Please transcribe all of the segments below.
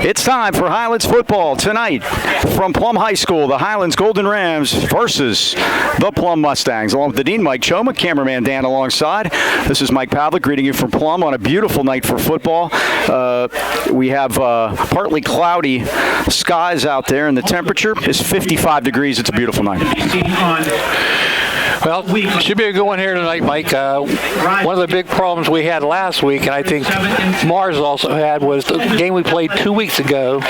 It's time for Highlands football tonight from Plum High School. The Highlands Golden Rams versus the Plum Mustangs. Along with the Dean, Mike Choma, cameraman Dan alongside. This is Mike Pavlik greeting you from Plum on a beautiful night for football. We have partly cloudy skies out there, and the temperature is 55 degrees. It's a beautiful night. Well, should be a good one here tonight, Mike. One of the big problems we had last week, and I think Mars also had, was the game we played 2 weeks ago.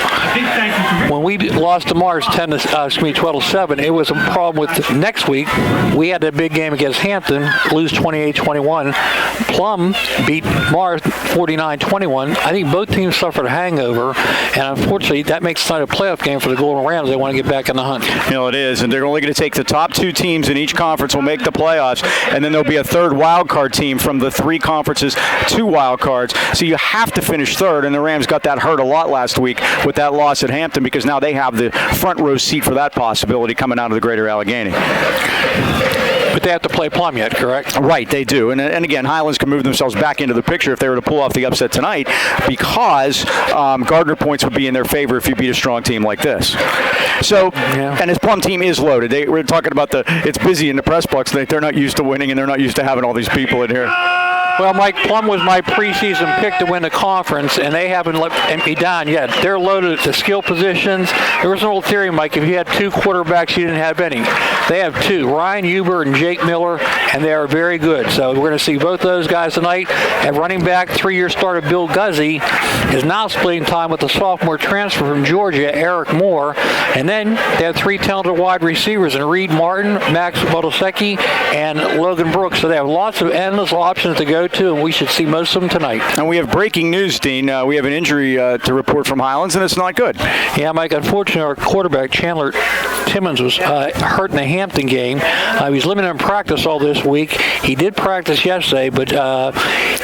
When we lost to Mars 12-7, it was a problem with next week. We had a big game against Hampton, lose 28-21. Plum beat Mars 49-21. I think both teams suffered a hangover, and unfortunately, that makes tonight a playoff game for the Golden Rams. They want to get back in the hunt. You know, it is, and they're only going to take the top two teams in each conference will make the playoffs, and then there'll be a third wild card team from the three conferences, 2 wild cards. So you have to finish third, and the Rams got that hurt a lot last week with that loss at Hampton, because now they have the front row seat for that possibility coming out of the Greater Allegheny. But they have to play Plum yet, correct? Right, they do. And again, Highlands can move themselves back into the picture if they were to pull off the upset tonight, because Gardner points would be in their favor if you beat a strong team like this. So, and his Plum team is loaded. We're talking about it's busy in the press box. They're not used to winning, and they're not used to having all these people in here. Well, Mike, Plum was my preseason pick to win the conference, and they haven't let me down yet. They're loaded at the skill positions. There was an old theory, Mike, if you had 2 quarterbacks, you didn't have any. They have 2, Ryan Huber and Jake Miller, and they are very good. So we're going to see both those guys tonight. At running back, 3-year starter Bill Guzzi is now splitting time with the sophomore transfer from Georgia, Eric Moore. And then they have 3 talented wide receivers in Reed Martin, Max Bodosecki, and Logan Brooks. So they have lots of endless options to go to, and we should see most of them tonight. And we have breaking news, Dean. We have an injury to report from Highlands, and it's not good. Yeah, Mike, unfortunately, our quarterback, Chandler Timmons, was hurt in the Hampton game. He was limited in practice all this week. He did practice yesterday, but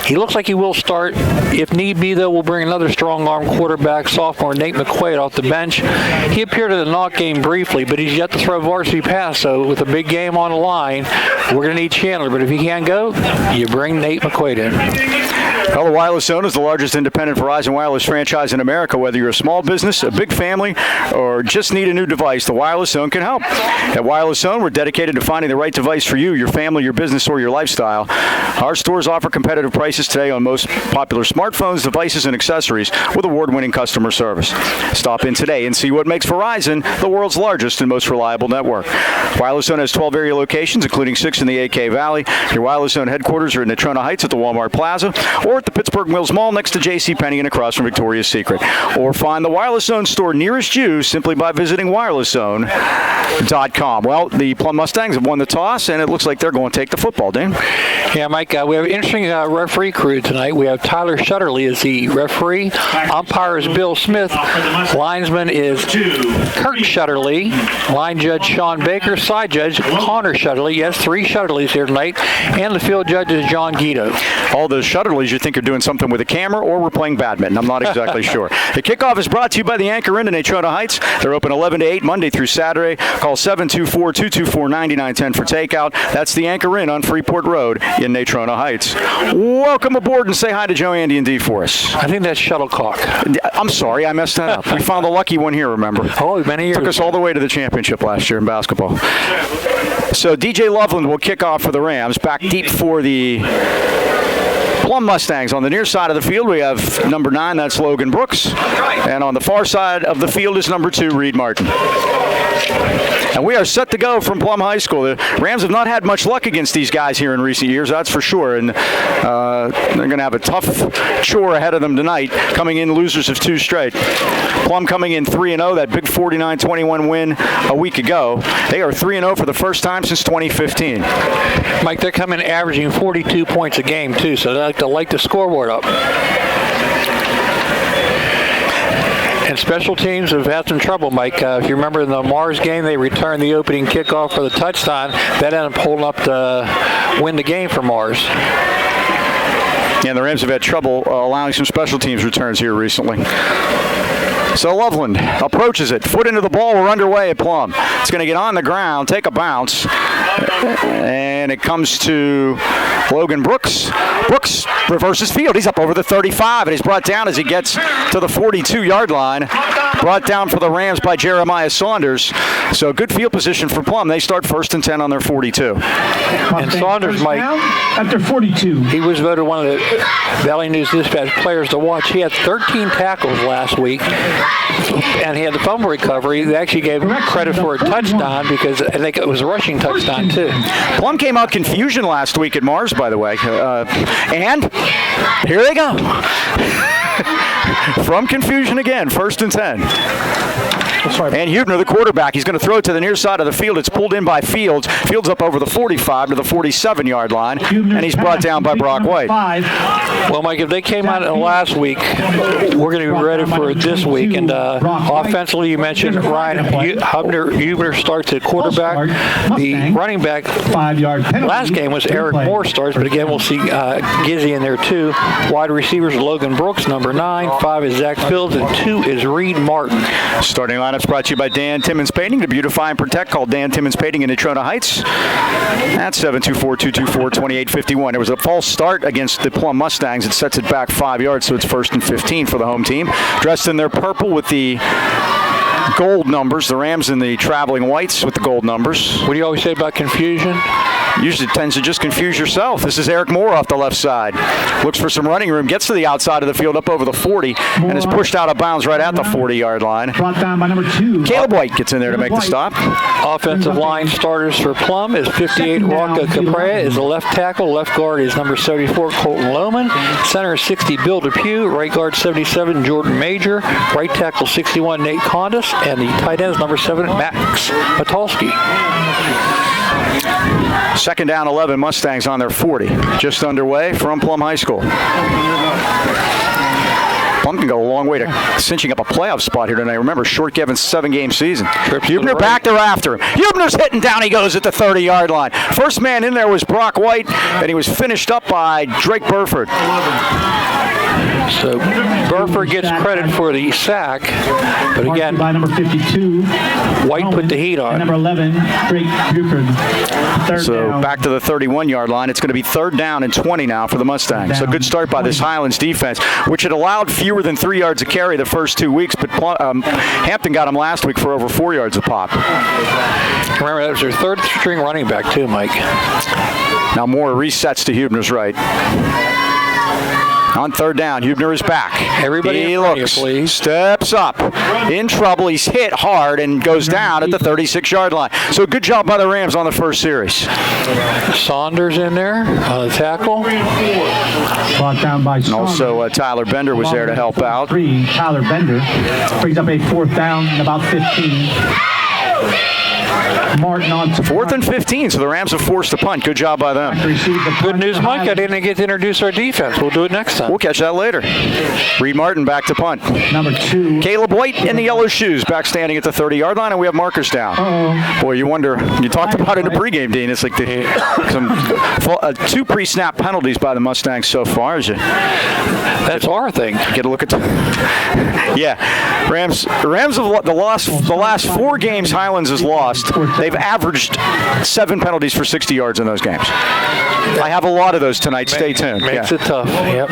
he looks like he will start. If need be, though, we'll bring another strong-arm quarterback, sophomore Nate McQuaid, off the bench. He appeared in the knock game briefly, but he's yet to throw a varsity pass. So with a big game on the line, we're going to need Chandler. But if he can't go, you bring Nate McQuaid in. Well, the Wireless Zone is the largest independent Verizon wireless franchise in America. Whether you're a small business, a big family, or just need a new device, the Wireless Zone can help. At Wireless Zone, we're dedicated to finding the right device for you, your family, your business, or your lifestyle. Our stores offer competitive prices today on most popular smartphones, devices, and accessories with award-winning customer service. Stop in today and see what makes Verizon the world's largest and most reliable network. Wireless Zone has 12 area locations, including 6 in the AK Valley. Your Wireless Zone headquarters are in Natrona Heights at the Walmart Plaza, or at the Pittsburgh Mills Mall next to JCPenney and across from Victoria's Secret. Or find the Wireless Zone store nearest you simply by visiting wirelesszone.com. Well, the Plum Mustangs have won the toss, and it looks like they're going to take the football, Dan. Yeah, Mike, we have an interesting referee crew tonight. We have Tyler Shutterly as the referee. Umpire is Bill Smith. Linesman is Kurt Shutterly. Line judge Sean Baker. Side judge Connor Shutterly. Yes, 3 Shutterlys here tonight. And the field judge is John Guido. All those Shutterlys you think are doing something with a camera, or we're playing badminton. I'm not exactly sure. The kickoff is brought to you by the Anchor Inn in Natrona Heights. They're open 11 to 8 Monday through Saturday. Call 724-224-9910 for takeout. That's the Anchor Inn on Freeport Road in Natrona Heights. Welcome aboard, and say hi to Joe, Andy, and Dee for us. I think that's shuttlecock. I'm sorry, I messed that up. We found a lucky one here, remember? Oh, many years. Took us all the way to the championship last year in basketball. So DJ Loveland will kick off for the Rams. Back deep for the Plum Mustangs. On the near side of the field, we have number 9, that's Logan Brooks. And on the far side of the field is number 2, Reed Martin. And we are set to go from Plum High School. The Rams have not had much luck against these guys here in recent years, that's for sure. And they're going to have a tough chore ahead of them tonight, coming in losers of 2 straight. Plum coming in 3-0, that big 49-21 win a week ago. They are 3-0 for the first time since 2015. Mike, they're coming averaging 42 points a game, too, so they like to light the scoreboard up. And special teams have had some trouble, Mike. If you remember in the Mars game, they returned the opening kickoff for the touchdown. That ended up holding up to win the game for Mars. Yeah, the Rams have had trouble allowing some special teams returns here recently. So Loveland approaches it. Foot into the ball. We're underway at Plum. It's going to get on the ground, take a bounce, and it comes to Logan Brooks. Brooks reverses field. He's up over the 35, and he's brought down as he gets to the 42-yard line. Brought down for the Rams by Jeremiah Saunders. So good field position for Plum. They start 1st and 10 on their 42. And Saunders, Mike, after 42. he was voted one of the Valley News Dispatch players to watch. He had 13 tackles last week, and he had the fumble recovery. They actually gave him credit for a touchdown because I think it was a rushing touchdown, too. Plum came out confusion last week at Mars, by the way. And here they go. From confusion again, 1st and 10. And Huebner, the quarterback, he's going to throw it to the near side of the field. It's pulled in by Fields. Fields up over the 45 to the 47-yard line, and he's brought down by Brock White. Well, Mike, if they came out last week, we're going to be ready for it this week. And offensively, you mentioned Ryan Huebner starts at quarterback. The running back last game was Eric Moore starts, but again, we'll see Gizzy in there too. Wide receivers, Logan Brooks, number 9. 5 is Zach Fields, and 2 is Reed Martin. Starting lineup's brought to you by Dan Timmons Painting. To beautify and protect, call Dan Timmons Painting in Natrona Heights at 724-224-2851. There was a false start against the Plum Mustangs. It sets it back 5 yards, so it's 1st and 15 for the home team. Dressed in their purple with the gold numbers. The Rams in the traveling whites with the gold numbers. What do you always say about confusion? Usually tends to just confuse yourself. This is Eric Moore off the left side. Looks for some running room, gets to the outside of the field up over the 40, and is pushed out of bounds right at the 40-yard line. Brought down by number 2. Caleb White gets in there to make the stop. Offensive line starters for Plum is 58 Rocco Caprea is the left tackle. Left guard is number 74 Colton Lohman. Center is 60 Bill Depew. Right guard 77 Jordan Major. Right tackle 61 Nate Condis. And the tight end is number 7 Max Patulski. 2nd down 11, Mustangs on their 40. Just underway from Plum High School. Plum can go a long way to cinching up a playoff spot here tonight. Remember, Short Kevin's 7-game season. Huebner back there after him. Huebner's hitting down. He goes at the 30-yard line. First man in there was Brock White, and he was finished up by Drake Burford. So Burford gets credit for the sack, but again, by number 52, White put the heat on. Number 11, Drake Buford. So back to the 31-yard line. It's going to be 3rd down and 20 now for the Mustangs. So good start by this Highlands defense, which had allowed fewer than 3 yards of carry the first 2 weeks, but Hampton got them last week for over 4 yards a pop. Remember, that was their 3rd string running back too, Mike. Now Moore resets to Huebner's right. On 3rd down, Huebner is back. Everybody he in front looks, of you, please. Steps up, in trouble. He's hit hard and goes down at the 36-yard line. So good job by the Rams on the first series. Saunders in there on the tackle. Brought down by And also Tyler Bender was there to help out. 3, Tyler Bender brings up a 4th down and about 15. Martin on to 4th and 15, so the Rams have forced a punt. Good job by them. Good news, Mike. I didn't get to introduce our defense. We'll do it next time. We'll catch that later. Reed Martin back to punt. Number 2. Caleb White in the yellow shoes back standing at the 30-yard line, and we have markers down. Boy, you wonder, you talked about it in the pregame, Dean. It's like some 2 pre-snap penalties by the Mustangs so far. As you That's our thing. get a look at yeah. Rams have the last 4 games Highlands has lost. They've averaged 7 penalties for 60 yards in those games. I have a lot of those tonight. Stay tuned. Makes it tough. Yep.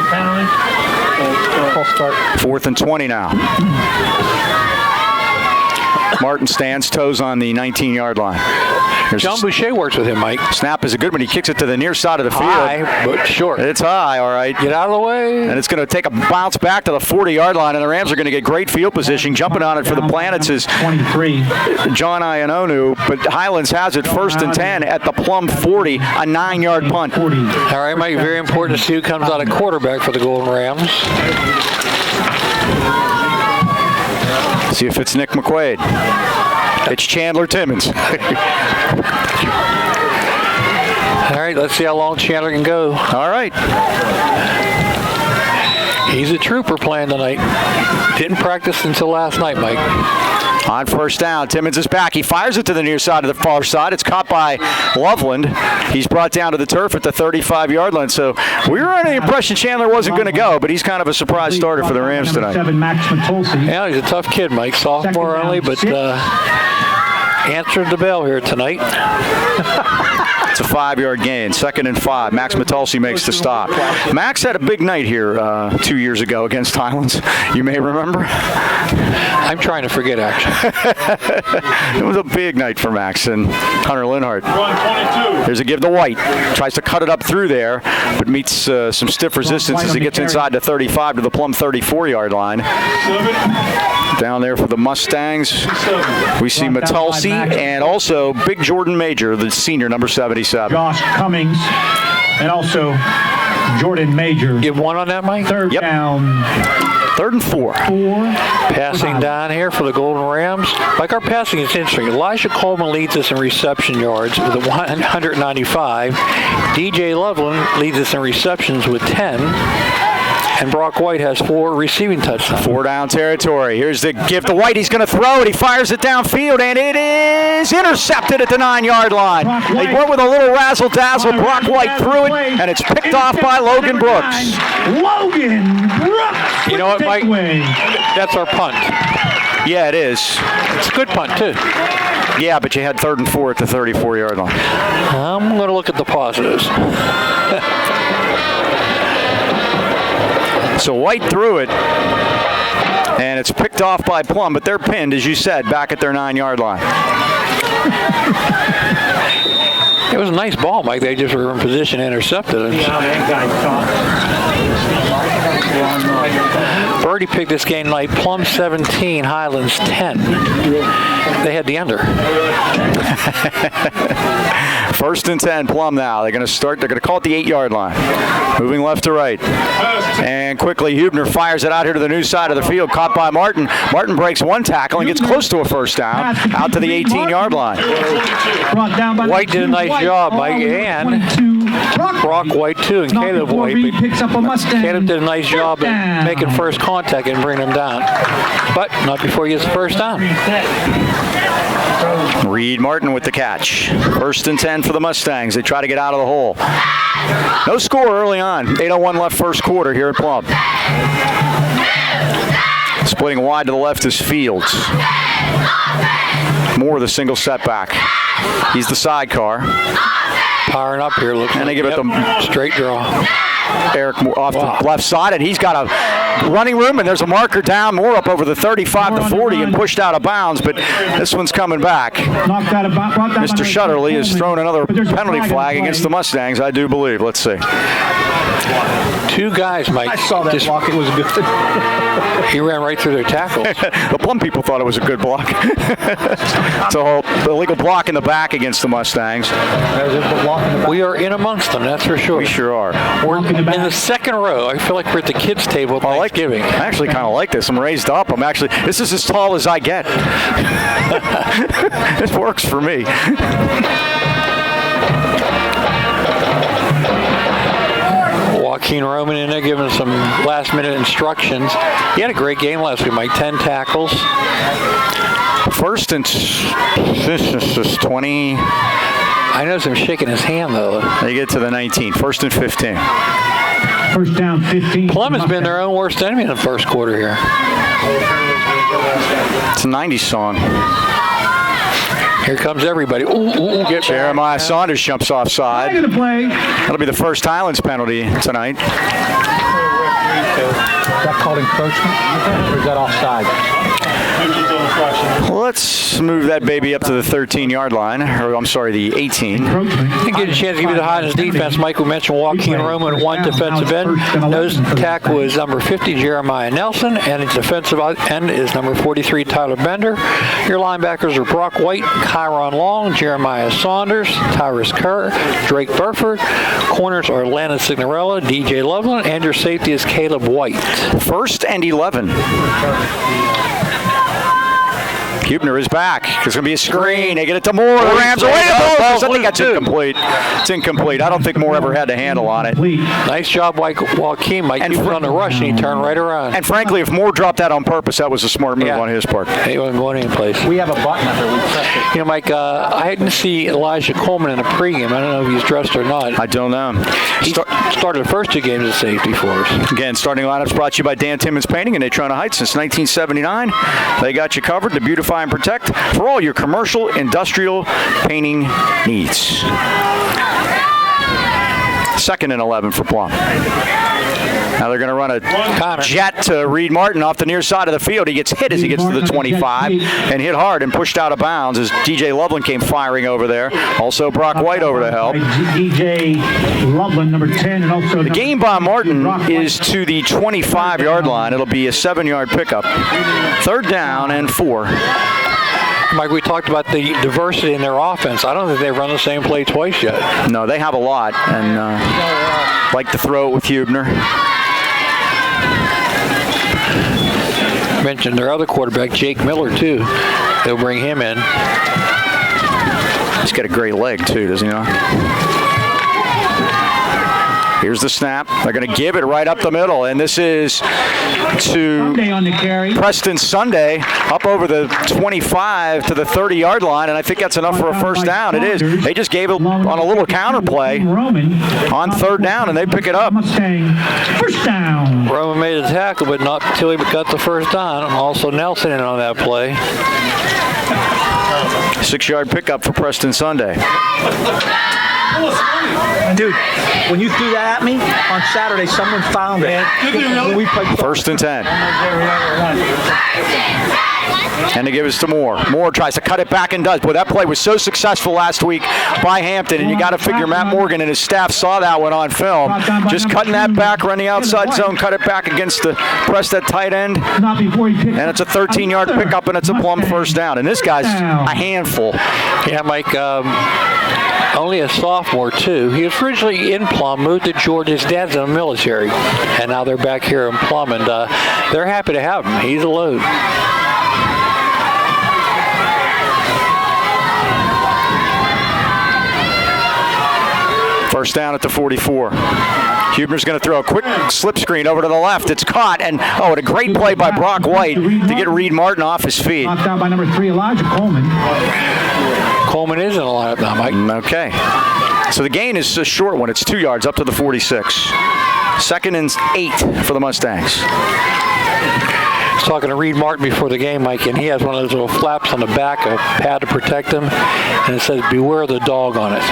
4th and 20 now. Martin stands, toes on the 19-yard line. John Boucher works with him, Mike. Snap is a good one. He kicks it to the near side of the field. High, but short. It's high, all right. Get out of the way. And it's going to take a bounce back to the 40-yard line, and the Rams are going to get great field position. Jumping on it for the Planets is 23. John Iononu, but Highlands has it 1st and 10 at the Plum 40, a 9-yard punt. 40. All right, Mike, very important to see who comes out of quarterback for the Golden Rams. See if it's Nick McQuaid. It's Chandler Timmons. All right, let's see how long Chandler can go. All right. He's a trooper playing tonight. Didn't practice until last night, Mike. On first down, Timmons is back. He fires it to the near side of the far side. It's caught by Loveland. He's brought down to the turf at the 35-yard line. So we were under the impression Chandler wasn't going to go, but he's kind of a surprise starter for the Rams tonight. 7, Max Matulsi. Yeah, he's a tough kid, Mike. Sophomore only, but answered the bell here tonight. It's a 5-yard gain. 2nd and 5. Max Matulsi makes the stop. Max had a big night here 2 years ago against Highlands. You may remember. I'm trying to forget, actually. It was a big night for Max and Hunter Linhart. There's a give to White. Tries to cut it up through there, but meets some stiff resistance as he gets inside the 35 to the Plum 34-yard line. Down there for the Mustangs, we see Matulsi and also Big Jordan Major, the senior, number 77. Josh Cummings and also Jordan Major. Give one on that, Mike? Third down. 3rd and 4. Passing down here for the Golden Rams. Like our passing is interesting. Elijah Coleman leads us in reception yards with 195. DJ Loveland leads us in receptions with 10. And Brock White has 4 receiving touchdowns. 4-down territory. Here's the give to White. He's going to throw it. He fires it downfield, and it is intercepted at the 9-yard line. They went with a little razzle-dazzle. Brock White threw it, and it's picked off by Logan Brooks. Logan Brooks. You know what, Mike? That's our punt. Yeah, it is. It's a good punt, too. Yeah, but you had 3rd and 4 at the 34-yard line. I'm going to look at the positives. So White threw it, and it's picked off by Plum, but they're pinned, as you said, back at their 9-yard line. It was a nice ball, Mike. They just were in position to intercept it. Birdie picked this game tonight. Plum 17, Highlands 10. They had the under. 1st and 10, Plum now. They're going to call it the 8-yard line. Moving left to right. And quickly, Hubner fires it out here to the new side of the field, caught by Martin. Martin breaks one tackle and gets close to a first down, out to the 18-yard line. White did a nice job, Mike, and Brock White too, and Caleb White. Caleb did a nice job at making first contact and bringing him down, but not before he gets the first down. Reed Martin with the catch. 1st and 10 for the Mustangs. They try to get out of the hole. No score early on. 8:01 left first quarter here at Plum. Splitting wide to the left is Fields. Moore the single setback. He's the sidecar. Powering up here, looks and they give it the straight draw. Eric Moore off the left side, and he's got a running room, and there's a marker down. Moore up over the 35 to 40 and pushed out of bounds, but this one's coming back. Mr. Shutterly has thrown another penalty flag against the Mustangs, I do believe. Let's see. 2 guys, Mike. I saw that block. It was good. He ran right through their tackles. The Plum people thought it was a good block. It's a illegal block in the back against the Mustangs. We are in amongst them, that's for sure. We sure are. We're in the second row. I feel like we're at the kids' table at Thanksgiving. I actually kind of like this. I'm raised up. This is as tall as I get. This works for me. Joaquin Roman in there giving some last-minute instructions. He had a great game last week, Mike. 10 tackles. 1st and 20. I noticed him shaking his hand, though. They get to the 19. 1st and 15. First down, 15. Plum has been their own worst enemy in the first quarter here. It's a 90s song. Here comes everybody. Ooh, get Jeremiah Saunders jumps offside. That'll be the first Highlands penalty tonight. Is that called encroachment, or is that offside? Let's move that baby up to the 13-yard line, or I'm sorry, the 18. I get a chance to give you the Highlands defense. Michael mentioned Joaquin Roman at 1 defensive end. Nose tackle is number 50, Jeremiah Nelson, and his defensive end is number 43, Tyler Bender. Your linebackers are Brock White, Kyron Long, Jeremiah Saunders, Tyrus Kerr, Drake Burford. Corners are Lana Signorella, DJ Loveland, and your safety is Caleb White. 1st and 11. Hubner is back. There's going to be a screen. They get it to Moore. The Rams away the ball. I think that's incomplete. It's incomplete. I don't think Moore ever had the handle on it. Nice job by Joaquin. Mike, he was on the rush, and he turned right around. And frankly, if Moore dropped that on purpose, that was a smart move on his part. He wasn't going anyplace. We have a button up there. We press it. You know, Mike, I didn't see Elijah Coleman in a pregame. I don't know if he's dressed or not. I don't know. He started the first 2 games as safety for us. Again, starting lineups brought to you by Dan Timmons Painting in Natrona Heights since 1979. They got you covered to beautify and protect for all your commercial, industrial painting needs. 2nd and 11 for Plum. Now they're going to run a jet to Reed Martin off the near side of the field. He gets hit as he gets to the 25 and hit hard and pushed out of bounds as DJ Loveland came firing over there. Also Brock White over to help. DJ Loveland, number 10, and also the game by Martin is to the 25-yard line. It'll be a 7-yard pickup. 3rd down and 4. Mike, we talked about the diversity in their offense. I don't think they've run the same play twice yet. No, they have a lot, and like to throw it with Hubner. Mentioned their other quarterback, Jake Miller, too. They'll bring him in. He's got a great leg, too, doesn't he not? Here's the snap. They're going to give it right up the middle, and this is to Preston Sunday up over the 25 to the 30-yard line, and I think that's enough for a first down. It is. They just gave it on a little counter play on 3rd down, and they pick it up. First down. Roman made a tackle, but not until he got the first down. Also Nelson in on that play. 6-yard pickup for Preston Sunday. Dude, when you threw that at me on Saturday, someone found it. When we played 1st and 10. And they give us to Moore. Moore tries to cut it back and does. Boy, that play was so successful last week by Hampton, and you got to figure Matt Morgan and his staff saw that one on film. Just cutting that back, run the outside zone, cut it back against the press that tight end. And it's a 13-yard pickup, and it's a Plum first down. And this guy's a handful. Yeah, Mike, only a sophomore, too. He was originally in Plum, moved to Georgia. His dad's in the military, and now they're back here in Plum, and they're happy to have him. He's a load. First down at the 44. Hubner's going to throw a quick slip screen over to the left. It's caught, and what a great play by Brock White to get Reed Martin off his feet. Knocked out by number 3, Elijah Coleman. Coleman is in the lineup now, Mike. Okay. So the gain is a short one. It's 2 yards up to the 46. 2nd and 8 for the Mustangs. I was talking to Reed Martin before the game, Mike, and he has one of those little flaps on the back, a pad to protect him, and it says, "Beware the dog" on it.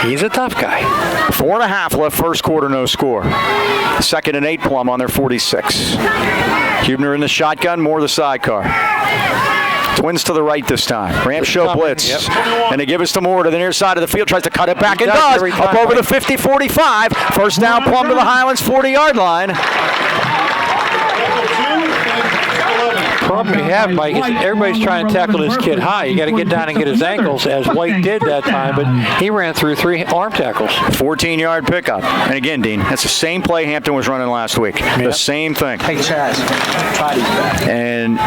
He's a tough guy. 4.5 left first quarter, no score. 2nd and 8 Plum on their 46. Hubner in the shotgun, Moore the sidecar. Twins to the right this time. Rams show blitz. And they give us to Moore to the near side of the field. Tries to cut it back and does. Up over the 50-45. First down Plum to the Highlands 40-yard line. Problem you have, Mike, is everybody's trying to tackle this kid high. You got to get down and get his ankles, as White did that time, but he ran through 3 arm tackles. 14-yard pickup. And again, Dean, that's the same play Hampton was running last week. The same thing. Hey, Chaz. And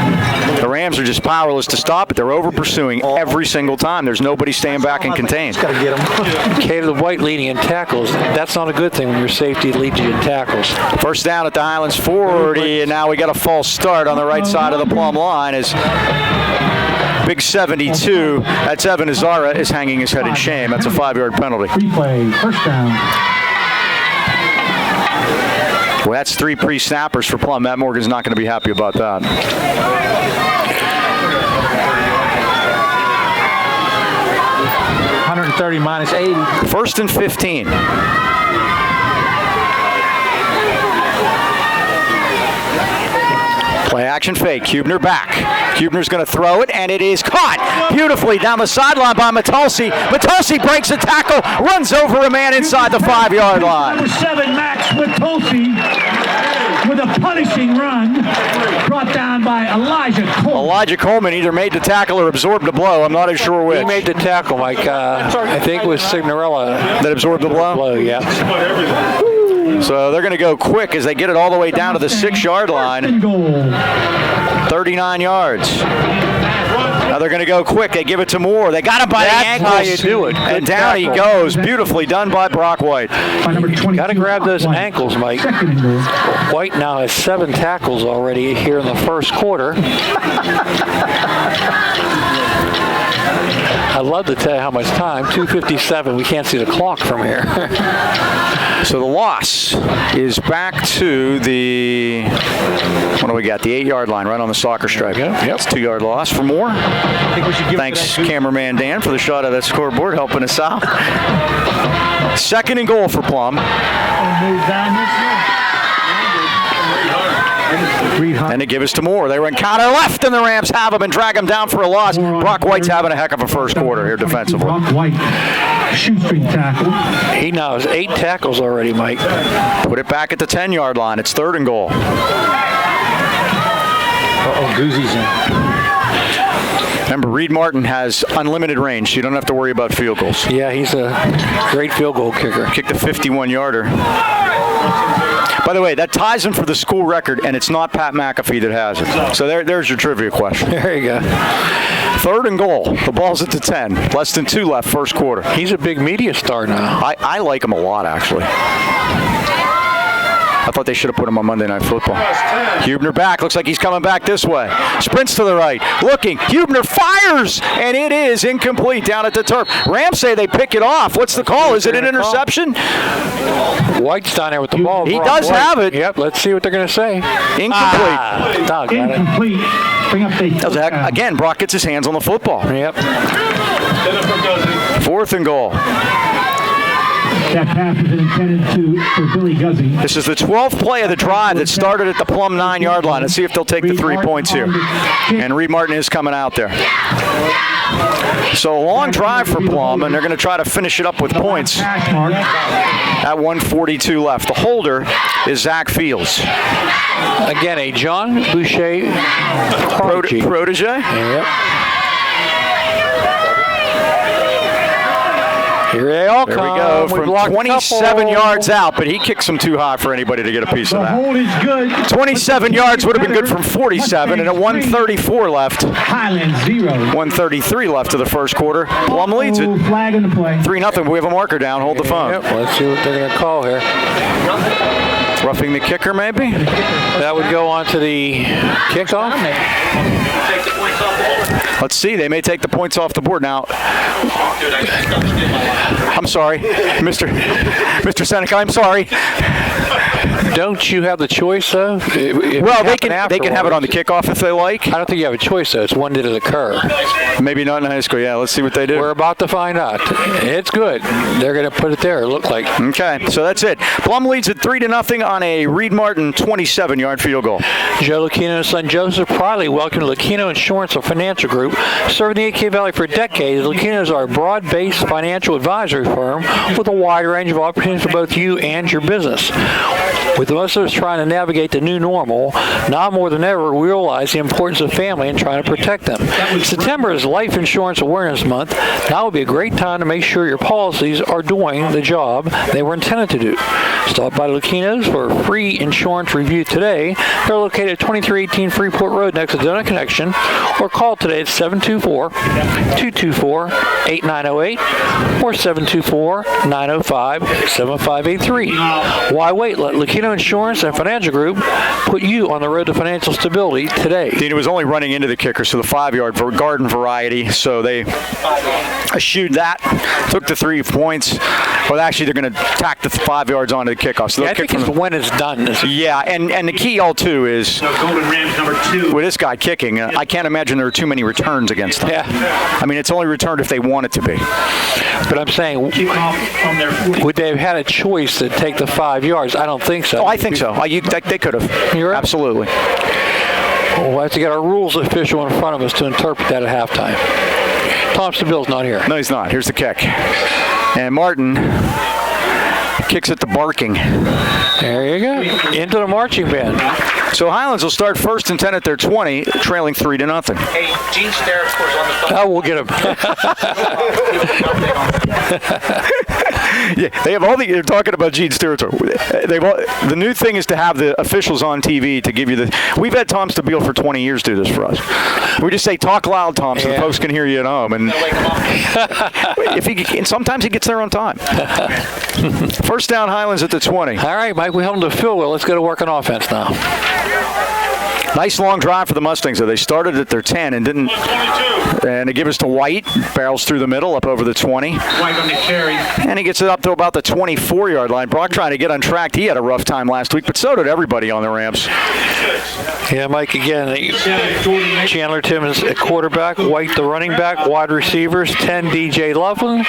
the Rams are just powerless to stop it. They're over pursuing every single time. There's nobody staying back and contained. Got to get him. Caleb White leading in tackles. That's not a good thing when your safety leads you in tackles. First down at the Highlands 40, and now we got a false start on the right side of the Plum line as big 72. That's Evan Azara is hanging his head in shame. That's a 5-yard penalty. Replay, first down. Well, that's 3 pre-snappers for Plum. Matt Morgan's not going to be happy about that. $130 minus 80. 1st and 15. Play action fake. Hubner back. Hubner's going to throw it, and it is caught beautifully down the sideline by Matulsi. Matulsi breaks a tackle, runs over a man inside the 5-yard line. Number 7, Max Matulsi, with a punishing run, brought down by Elijah Coleman. Elijah Coleman either made the tackle or absorbed the blow. I'm not sure which. He made the tackle, Mike. I think it was Signorella that absorbed the blow. Yeah. So they're going to go quick as they get it all the way down to the 6-yard line. 39 yards. Now they're going to go quick. They give it to Moore. They got him by the ankles. That's how you do it. And Good down he tackle. goes. Beautifully done by Brock White. Got to grab those ankles, Mike. White now has 7 tackles already here in the first quarter. I'd love to tell you how much time. 2:57. We can't see the clock from here. So the loss is back to the, what do we got? The 8-yard line, right on the soccer stripe. Yep. It's a 2-yard loss for Moore. I think we should give Thanks, cameraman Dan, for the shot of that scoreboard, helping us out. 2nd and goal for Plum. And they give us to Moore. They run counter left, and the Rams have him and drag him down for a loss. Brock White's having a heck of a first quarter here defensively. Brock White, shoestring tackle. He now has 8 tackles already, Mike. Put it back at the 10-yard line. It's 3rd and goal. Uh-oh, Goozy's in. Remember, Reed Martin has unlimited range. So you don't have to worry about field goals. Yeah, he's a great field goal kicker. Kicked a 51-yarder. By the way, that ties him for the school record, and it's not Pat McAfee that has it. So there's your trivia question. There you go. 3rd and goal. The ball's at the 10. Less than 2 left, first quarter. He's a big media star now. I like him a lot, actually. I thought they should have put him on Monday Night Football. Huebner back. Looks like he's coming back this way. Sprints to the right. Looking. Huebner fires, and it is incomplete down at the turf. Rams say they pick it off. What's the call? Is it an interception? White's down there with the ball. He Brock does White. have it. Yep, let's see what they're going to say. Incomplete. Dog got it. Incomplete. Bring up the That was a heck. Again, Brock gets his hands on the football. Yep. 4th and goal. That pass is intended for Billy Guzzi. This is the 12th play of the drive that started at the Plum 9-yard line. Let's see if they'll take the 3 points here. And Reed Martin is coming out there. So a long drive for Plum, and they're going to try to finish it up with points at 1:42 left. The holder is Zach Fields. Again, a John Boucher Protege? Yep. Here they all There come. we go, We from blocked a 27 couple. yards out, but he kicks them too high for anybody to get a piece of The that. hold is good. 27 yards would have been good from 47, and at 1:34 left. Highlands 0. 1:33 left of the first quarter. Plum leads it. Flag in the play. 3-0. We have a marker down. Hold the phone. Yep, let's see what they're going to call here. Roughing the kicker, maybe? That would go on to the kickoff. Let's see. They may take the points off the board now. I'm sorry, Mr. Seneca. I'm sorry. Don't you have the choice, though? Well, they can have it on the kickoff if they like. I don't think you have a choice, though. It's when did it occur? Maybe not in high school. Yeah, let's see what they do. We're about to find out. It's good. They're going to put it there, it looked like. Okay, so that's it. Plum leads at 3-0 on a Reed Martin 27-yard field goal. Joe Lucchino and son Joseph Priley, welcome to Lucchino Insurance and Financial Group. Serving the AK Valley for decades, Lucchino's are a broad-based financial advisory firm with a wide range of opportunities for both you and your business. With most of us trying to navigate the new normal, now more than ever, we realize the importance of family and trying to protect them. September is Life Insurance Awareness Month. Now would be a great time to make sure your policies are doing the job they were intended to do. Stop by Lucchino's for a free insurance review today. They're located at 2318 Freeport Road next to Donut Connection, or call today at 724-224-8908 or 724-905-7583. Why wait? Let Lucchino Insurance and Financial Group put you on the road to financial stability today. Dean was only running into the kicker, so the 5-yard garden variety. So they eschewed that, took the 3 points. Well, actually, they're going to tack the 5 yards onto the kickoff. So I think it's when it's done. Yeah, and the key all too is with this guy kicking, I can't imagine there are too many returns against him. Yeah. I mean, it's only returned if they want it to be. But I'm saying, would they have had a choice to take the 5 yards? I don't think so. Oh, I think so. They could have. You're right. Absolutely. We'll have to get our rules official in front of us to interpret that at halftime. Tom Stabille's not here. No, he's not. Here's the kick. And Martin kicks it to Barking. There you go. Into the marching band. So Highlands will start 1st and 10 at their 20, trailing 3-0. Hey, Gene Starrett's on the phone. Oh, we'll get him. Yeah, they have all the. You're talking about Gene's territory. The new thing is to have the officials on TV to give you the. We've had Tom Stabile for 20 years do this for us. We just say, "Talk loud, Tom," so the folks can hear you at home. And and sometimes he gets there on time. First down, Highlands at the 20. All right, Mike, we held them to field goal. Let's go to work on offense now. Nice long drive for the Mustangs. Though they started at their 10 and didn't. And they give us to White. Barrels through the middle, up over the 20. White on the carry. And he gets it up to about the 24-yard line. Brock trying to get untracked. He had a rough time last week, but so did everybody on the Rams. Yeah, Mike, again, Chandler Timmons at quarterback, White the running back, wide receivers, 10 DJ Loveland,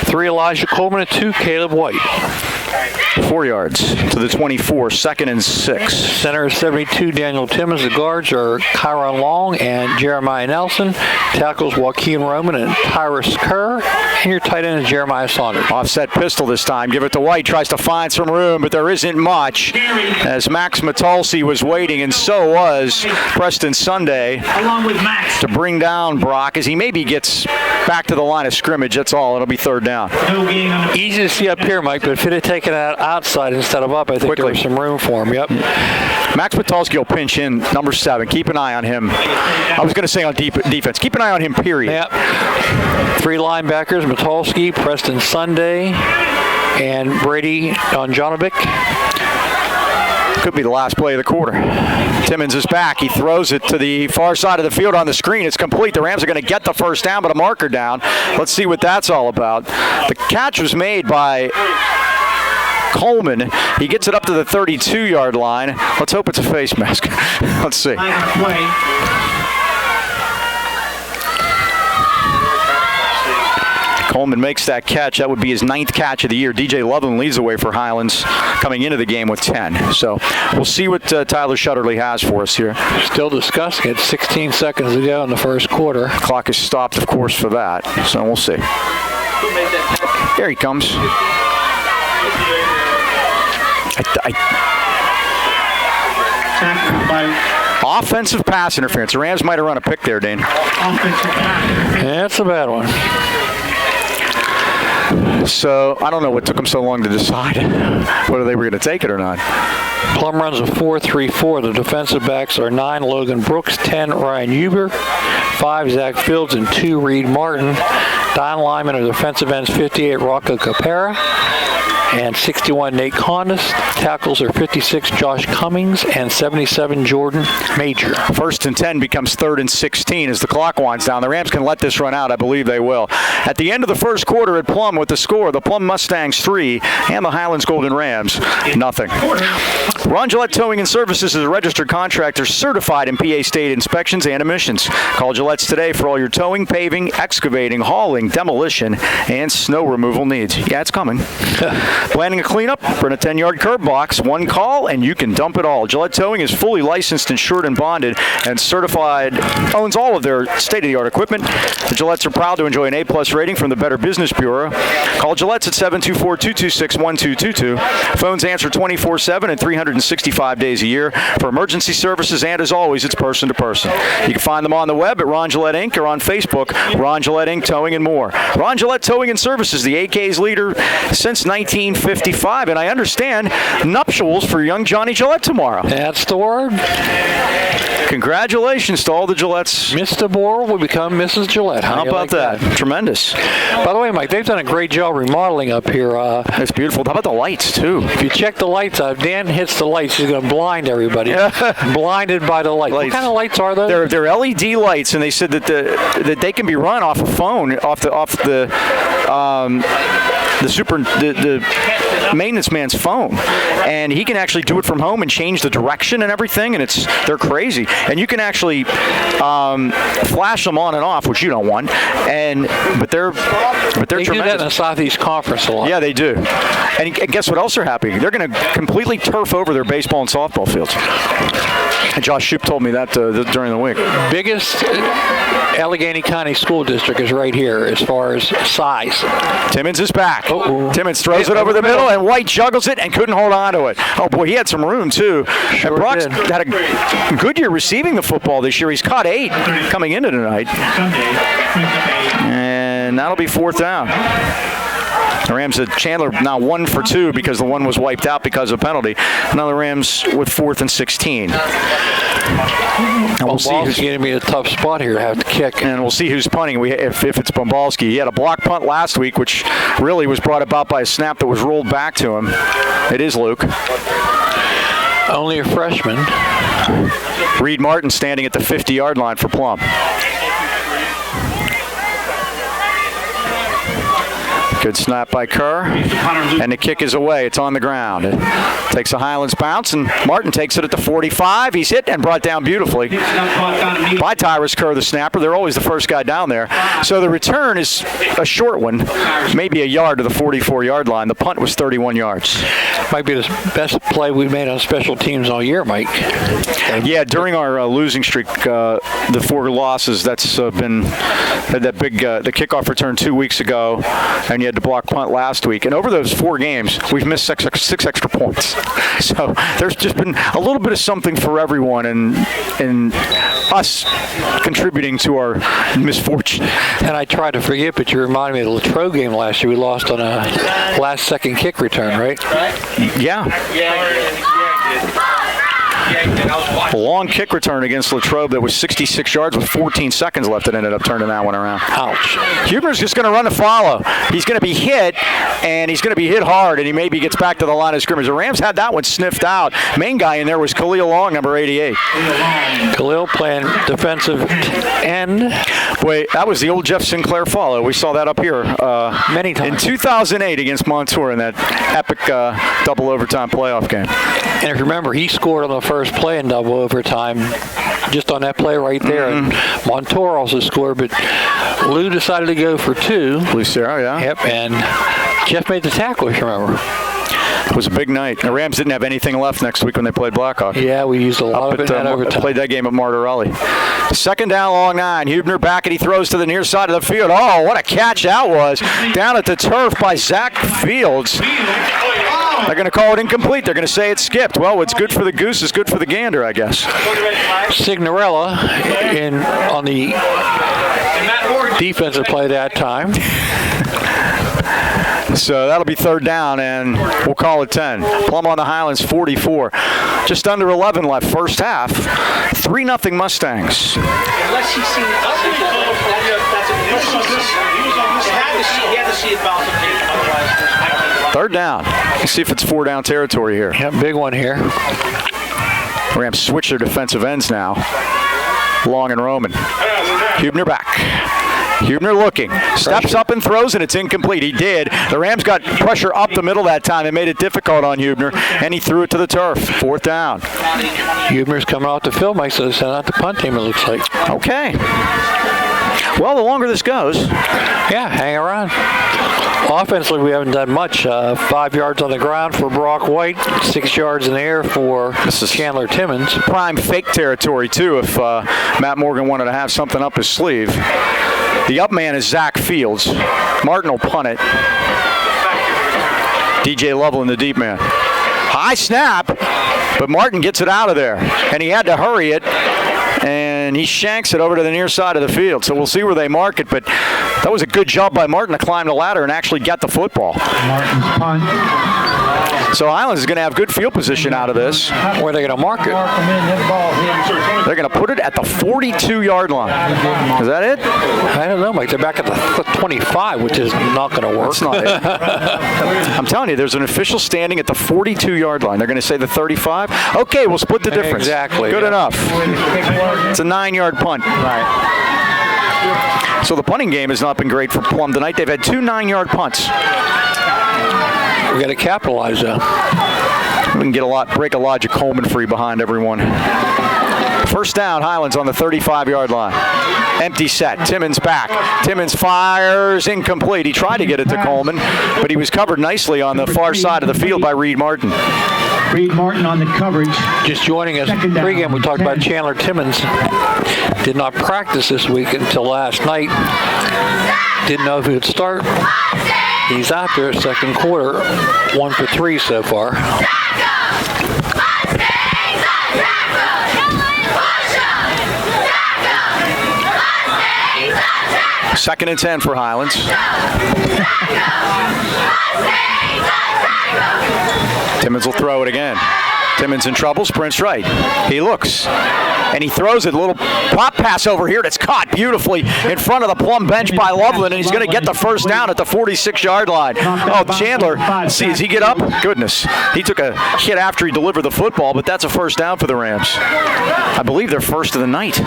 3 Elijah Coleman, and 2 Caleb White. 4 yards to the 24, 2nd and 6. Center is 72, Daniel Timmons. The guards are Kyron Long and Jeremiah Nelson. Tackles Joaquin Roman and Tyrus Kerr. And your tight end is Jeremiah Saunders. Offset pistol this time. Give it to White. Tries to find some room, but there isn't much. As Max Matulsi was waiting, and so was Preston Sunday. Along with Max. To bring down Brock as he maybe gets back to the line of scrimmage. That's all. It'll be 3rd down. No gain on the Easy to see up here, Mike, but if it had taken it outside instead of up, I think there was some room for him. Yep. Max Matulski will pinch in number 7. Keep an eye on him. I was going to say on defense. Keep an eye on him, period. Yep. 3 linebackers, Matulski, Preston Sunday, and Brady Donjanovic. Could be the last play of the quarter. Timmons is back. He throws it to the far side of the field on the screen. It's complete. The Rams are going to get the first down, but a marker down. Let's see what that's all about. The catch was made by Coleman. He gets it up to the 32-yard line. Let's hope it's a face mask. Let's see. Coleman makes that catch. That would be his 9th catch of the year. DJ Loveland leads the way for Highlands coming into the game with 10. So we'll see what Tyler Shutterly has for us here. Still discussing it. 16 seconds to go in the first quarter. Clock is stopped, of course, for that. So we'll see. There he comes. Offensive pass interference. The Rams might have run a pick there, Dane. That's a bad one. So I don't know what took them so long to decide whether they were going to take it or not. Plum runs a 4-3-4. The defensive backs are 9 Logan Brooks, 10 Ryan Huber, 5 Zach Fields, and 2 Reed Martin. Don Lyman are defensive ends, 58 Rocco Capera and 61 Nate Condis. Tackles are 56 Josh Cummings and 77 Jordan Major. 1st and 10 becomes 3rd and 16 as the clock winds down. The Rams can let this run out. I believe they will. At the end of the first quarter at Plum with the score, the Plum Mustangs 3 and the Highlands Golden Rams nothing. Ron Gillette Towing and Services is a registered contractor certified in PA state inspections and emissions. Call Gillette's today for all your towing, paving, excavating, hauling, demolition, and snow removal needs. Yeah, it's coming. Planning a cleanup? Print a 10-yard curb box. One call, and you can dump it all. Gillette Towing is fully licensed, insured, and bonded, and certified, owns all of their state-of-the-art equipment. The Gillettes are proud to enjoy an A-plus rating from the Better Business Bureau. Call Gillette's at 724-226-1222. Phones answer 24/7 and 365 days a year for emergency services, and as always, it's person to person. You can find them on the web at Ron Gillette Inc. or on Facebook, Ron Gillette Inc. Towing and more. Ron Gillette Towing and Services, the AK's leader since 1955, and I understand nuptials for young Johnny Gillette tomorrow. That's the word. Congratulations to all the Gillettes. Mr. Bohr will become Mrs. Gillette. How about that? Tremendous. By the way, Mike, they've done a great job remodeling up here. It's beautiful. How about the lights, too? If you check the lights out, Dan hits the lights, he's going to blind everybody. Blinded by the lights. What kind of lights are those? They're LED lights, and they said that that they can be run off a phone, off the maintenance man's phone, and he can actually do it from home and change the direction and everything, and they're crazy. And you can actually flash them on and off, which you don't want. But they're they tremendous. do that in the Southeast Conference a lot. Yeah, they do. And guess what else they're happy? They're going to completely turf over their baseball and softball fields. And Josh Shoup told me that during the week. Biggest Allegheny County School District is right here as far as size. Timmons is back. Uh-oh. Timmons throws it over the middle, and White juggles it and couldn't hold on to it. Oh, boy, he had some room, too. Sure and Brock's did. had a good year receiving the football this year. He's caught 8 coming into tonight. And that'll be 4th down. The Rams at Chandler now 1 for 2 because the one was wiped out because of penalty. Now the Rams with 4th and 16. And we'll see who's going to be a tough spot here to have to kick. And we'll see who's punting if it's Bombalski. He had a block punt last week, which really was brought about by a snap that was rolled back to him. It is Luke. Only a freshman. Reed Martin standing at the 50-yard line for Plum. Good snap by Kerr, and the kick is away. It's on the ground. It takes a Highlands bounce, and Martin takes it at the 45. He's hit and brought down beautifully by Tyrus Kerr, the snapper. They're always the first guy down there. So the return is a short one, maybe a yard to the 44-yard line. The punt was 31 yards. Might be the best play we've made on special teams all year, Mike. Yeah, during our losing streak, the 4 losses, that's been that big the kickoff return 2 weeks ago, and you had the block punt last week. And over those 4 games, we've missed six extra points. So there's just been a little bit of something for everyone, and us contributing to our misfortune. And I tried to forget, but you reminded me of the Latrobe game last year. We lost on a last-second kick return, right? Yeah. A long kick return against Latrobe that was 66 yards with 14 seconds left. It ended up turning that one around. Ouch. Huber's just going to run to follow. He's going to be hit, and he's going to be hit hard, and he maybe gets back to the line of scrimmage. The Rams had that one sniffed out. Main guy in there was Khalil Long, number 88. Khalil playing defensive end. Boy, that was the old Jeff Sinclair follow. We saw that up here many times. In 2008 against Montour in that epic double overtime playoff game. And if you remember, he scored on the first play in double overtime, just on that play right there. Mm-hmm. And Montour also scored, but Lou decided to go for 2. Lucero, yeah. Yep, and Jeff made the tackle, if you remember. It was a big night. The Rams didn't have anything left next week when they played Blackhawk. Yeah, we used a lot of it in overtime. Played that game at Martirelli. 2nd down, long 9. Huebner back, and he throws to the near side of the field. Oh, what a catch that was. Down at the turf by Zach Fields. They're going to call it incomplete. They're going to say it skipped. Well, what's good for the goose is good for the gander, I guess. Signorella on the defensive play that time. So that'll be 3rd down, and we'll call it 10. Plum on the Highlands, 44. Just under 11 left, first half. 3-0 Mustangs. Unless he's seen it. He had to see it bounce otherwise. 3rd down. Let's see if it's 4-down territory here. Yeah, big one here. Rams switch their defensive ends now. Long and Roman. Huebner back. Huebner looking. Steps up and throws, and it's incomplete. He did. The Rams got pressure up the middle that time and made it difficult on Huebner, and he threw it to the turf. 4th down. Huebner's coming out the field, Mike, so it's not the punt team, it looks like. Okay. Well, the longer this goes. Yeah, hang around. Offensively, we haven't done much. 5 yards on the ground for Brock White, 6 yards in the air for Chandler Timmons. Prime fake territory, too, if Matt Morgan wanted to have something up his sleeve. The up man is Zach Fields. Martin will punt it. DJ Lovell in the deep man. High snap, but Martin gets it out of there, and he had to hurry it. And he shanks it over to the near side of the field. So we'll see where they mark it. But that was a good job by Martin to climb the ladder and actually get the football. Martin's punt. So Highlands is going to have good field position out of this. Where are they going to mark it? They're going to put it at the 42-yard line. Is that it? I don't know, Mike. They're back at the 25, which is not going to work. That's not it. I'm telling you, there's an official standing at the 42-yard line. They're going to say the 35? Okay, we'll split the difference. Exactly. Good enough. It's a 9-yard punt. Right. So the punting game has not been great for Plum tonight. They've had 2 9-yard punts. We got to capitalize though. We can break a Elijah Coleman free behind everyone. First down, Highlands on the 35-yard line. Empty set. Timmons back. Timmons fires incomplete. He tried to get it to Coleman, but he was covered nicely on the far side of the field by Reed Martin. Reed Martin on the coverage. Just joining us pregame, we talked about Chandler Timmons. Did not practice this week until last night. Didn't know if he would start. He's out there second quarter, 1 for 3 so far. Second and 10 for Highlands. Timmons will throw it again. Timmons in trouble, sprints right. He looks, and he throws it. A little pop pass over here that's caught beautifully in front of the Plum bench by Loveland, and he's going to get the first down at the 46-yard line. Oh, Chandler, see, does he get up? Goodness. He took a hit after he delivered the football, but that's a first down for the Rams. I believe they're first of the night.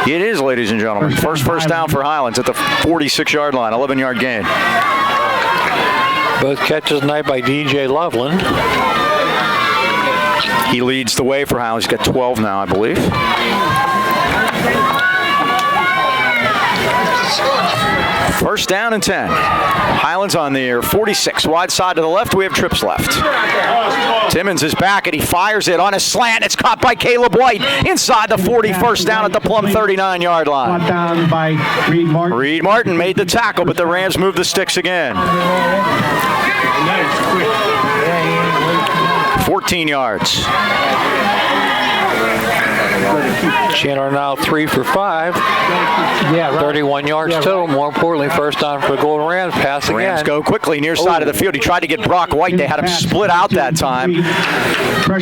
It is, ladies and gentlemen. First down for Highlands at the 46-yard line, 11-yard gain. Both catches tonight by DJ Loveland. He leads the way for Highlands. He's got 12 now, I believe. First down and 10. Highlands on the 46. Wide side to the left. We have trips left. Timmons is back, and he fires it on a slant. It's caught by Caleb White inside the 40. First down at the Plum 39-yard line. Brought down by Reed Martin. Reed Martin made the tackle, but the Rams moved the sticks again. 14 yards. Chandler now 3 for 5. Yeah, right. 31 yards total. More importantly, first down for the Golden Rams. Pass again. Rams go quickly near side of the field. He tried to get Brock White. They had him split out that time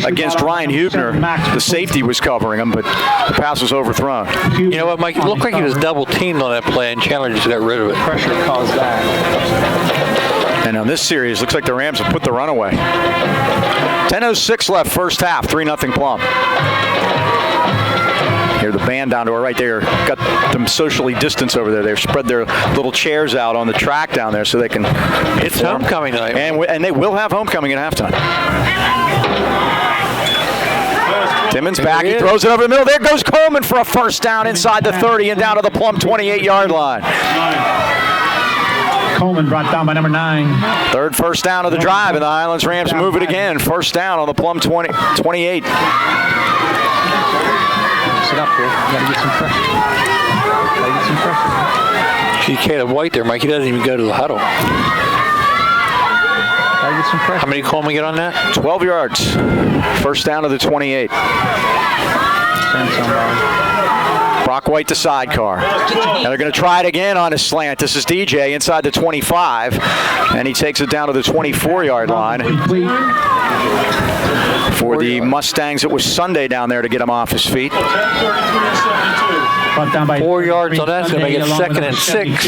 against Ryan Hubner. The safety was covering him, but the pass was overthrown. You know what, Mike? It looked like he was double teamed on that play, and Chandler just got rid of it. Pressure caused that. And on this series, looks like the Rams have put the run away. 10:06 left, first half, 3-0 Plum. Hear the band down to our right there. Got them socially distanced over there. They've spread their little chairs out on the track down there so they can. It's homecoming tonight. And they will have homecoming at halftime. Timmons back. He throws it over the middle. There goes Coleman for a first down inside the 30 and down to the Plum 28-yard line. Coleman brought down by number 9. Third first down of the drive, and the Highlands Rams move it again. First down on the Plum 28. Sit up here. You got to get some pressure. See Caleb White there, Mike. He doesn't even go to the huddle. Got to get some pressure. How many Coleman get on that? 12 yards. First down of the 28. Send somebody. Brock White to sidecar. Now they're going to try it again on a slant. This is DJ inside the 25, and he takes it down to the 24-yard line. For the Mustangs, it was Sunday down there to get him off his feet. 4 yards on that, so they get 2nd and 6.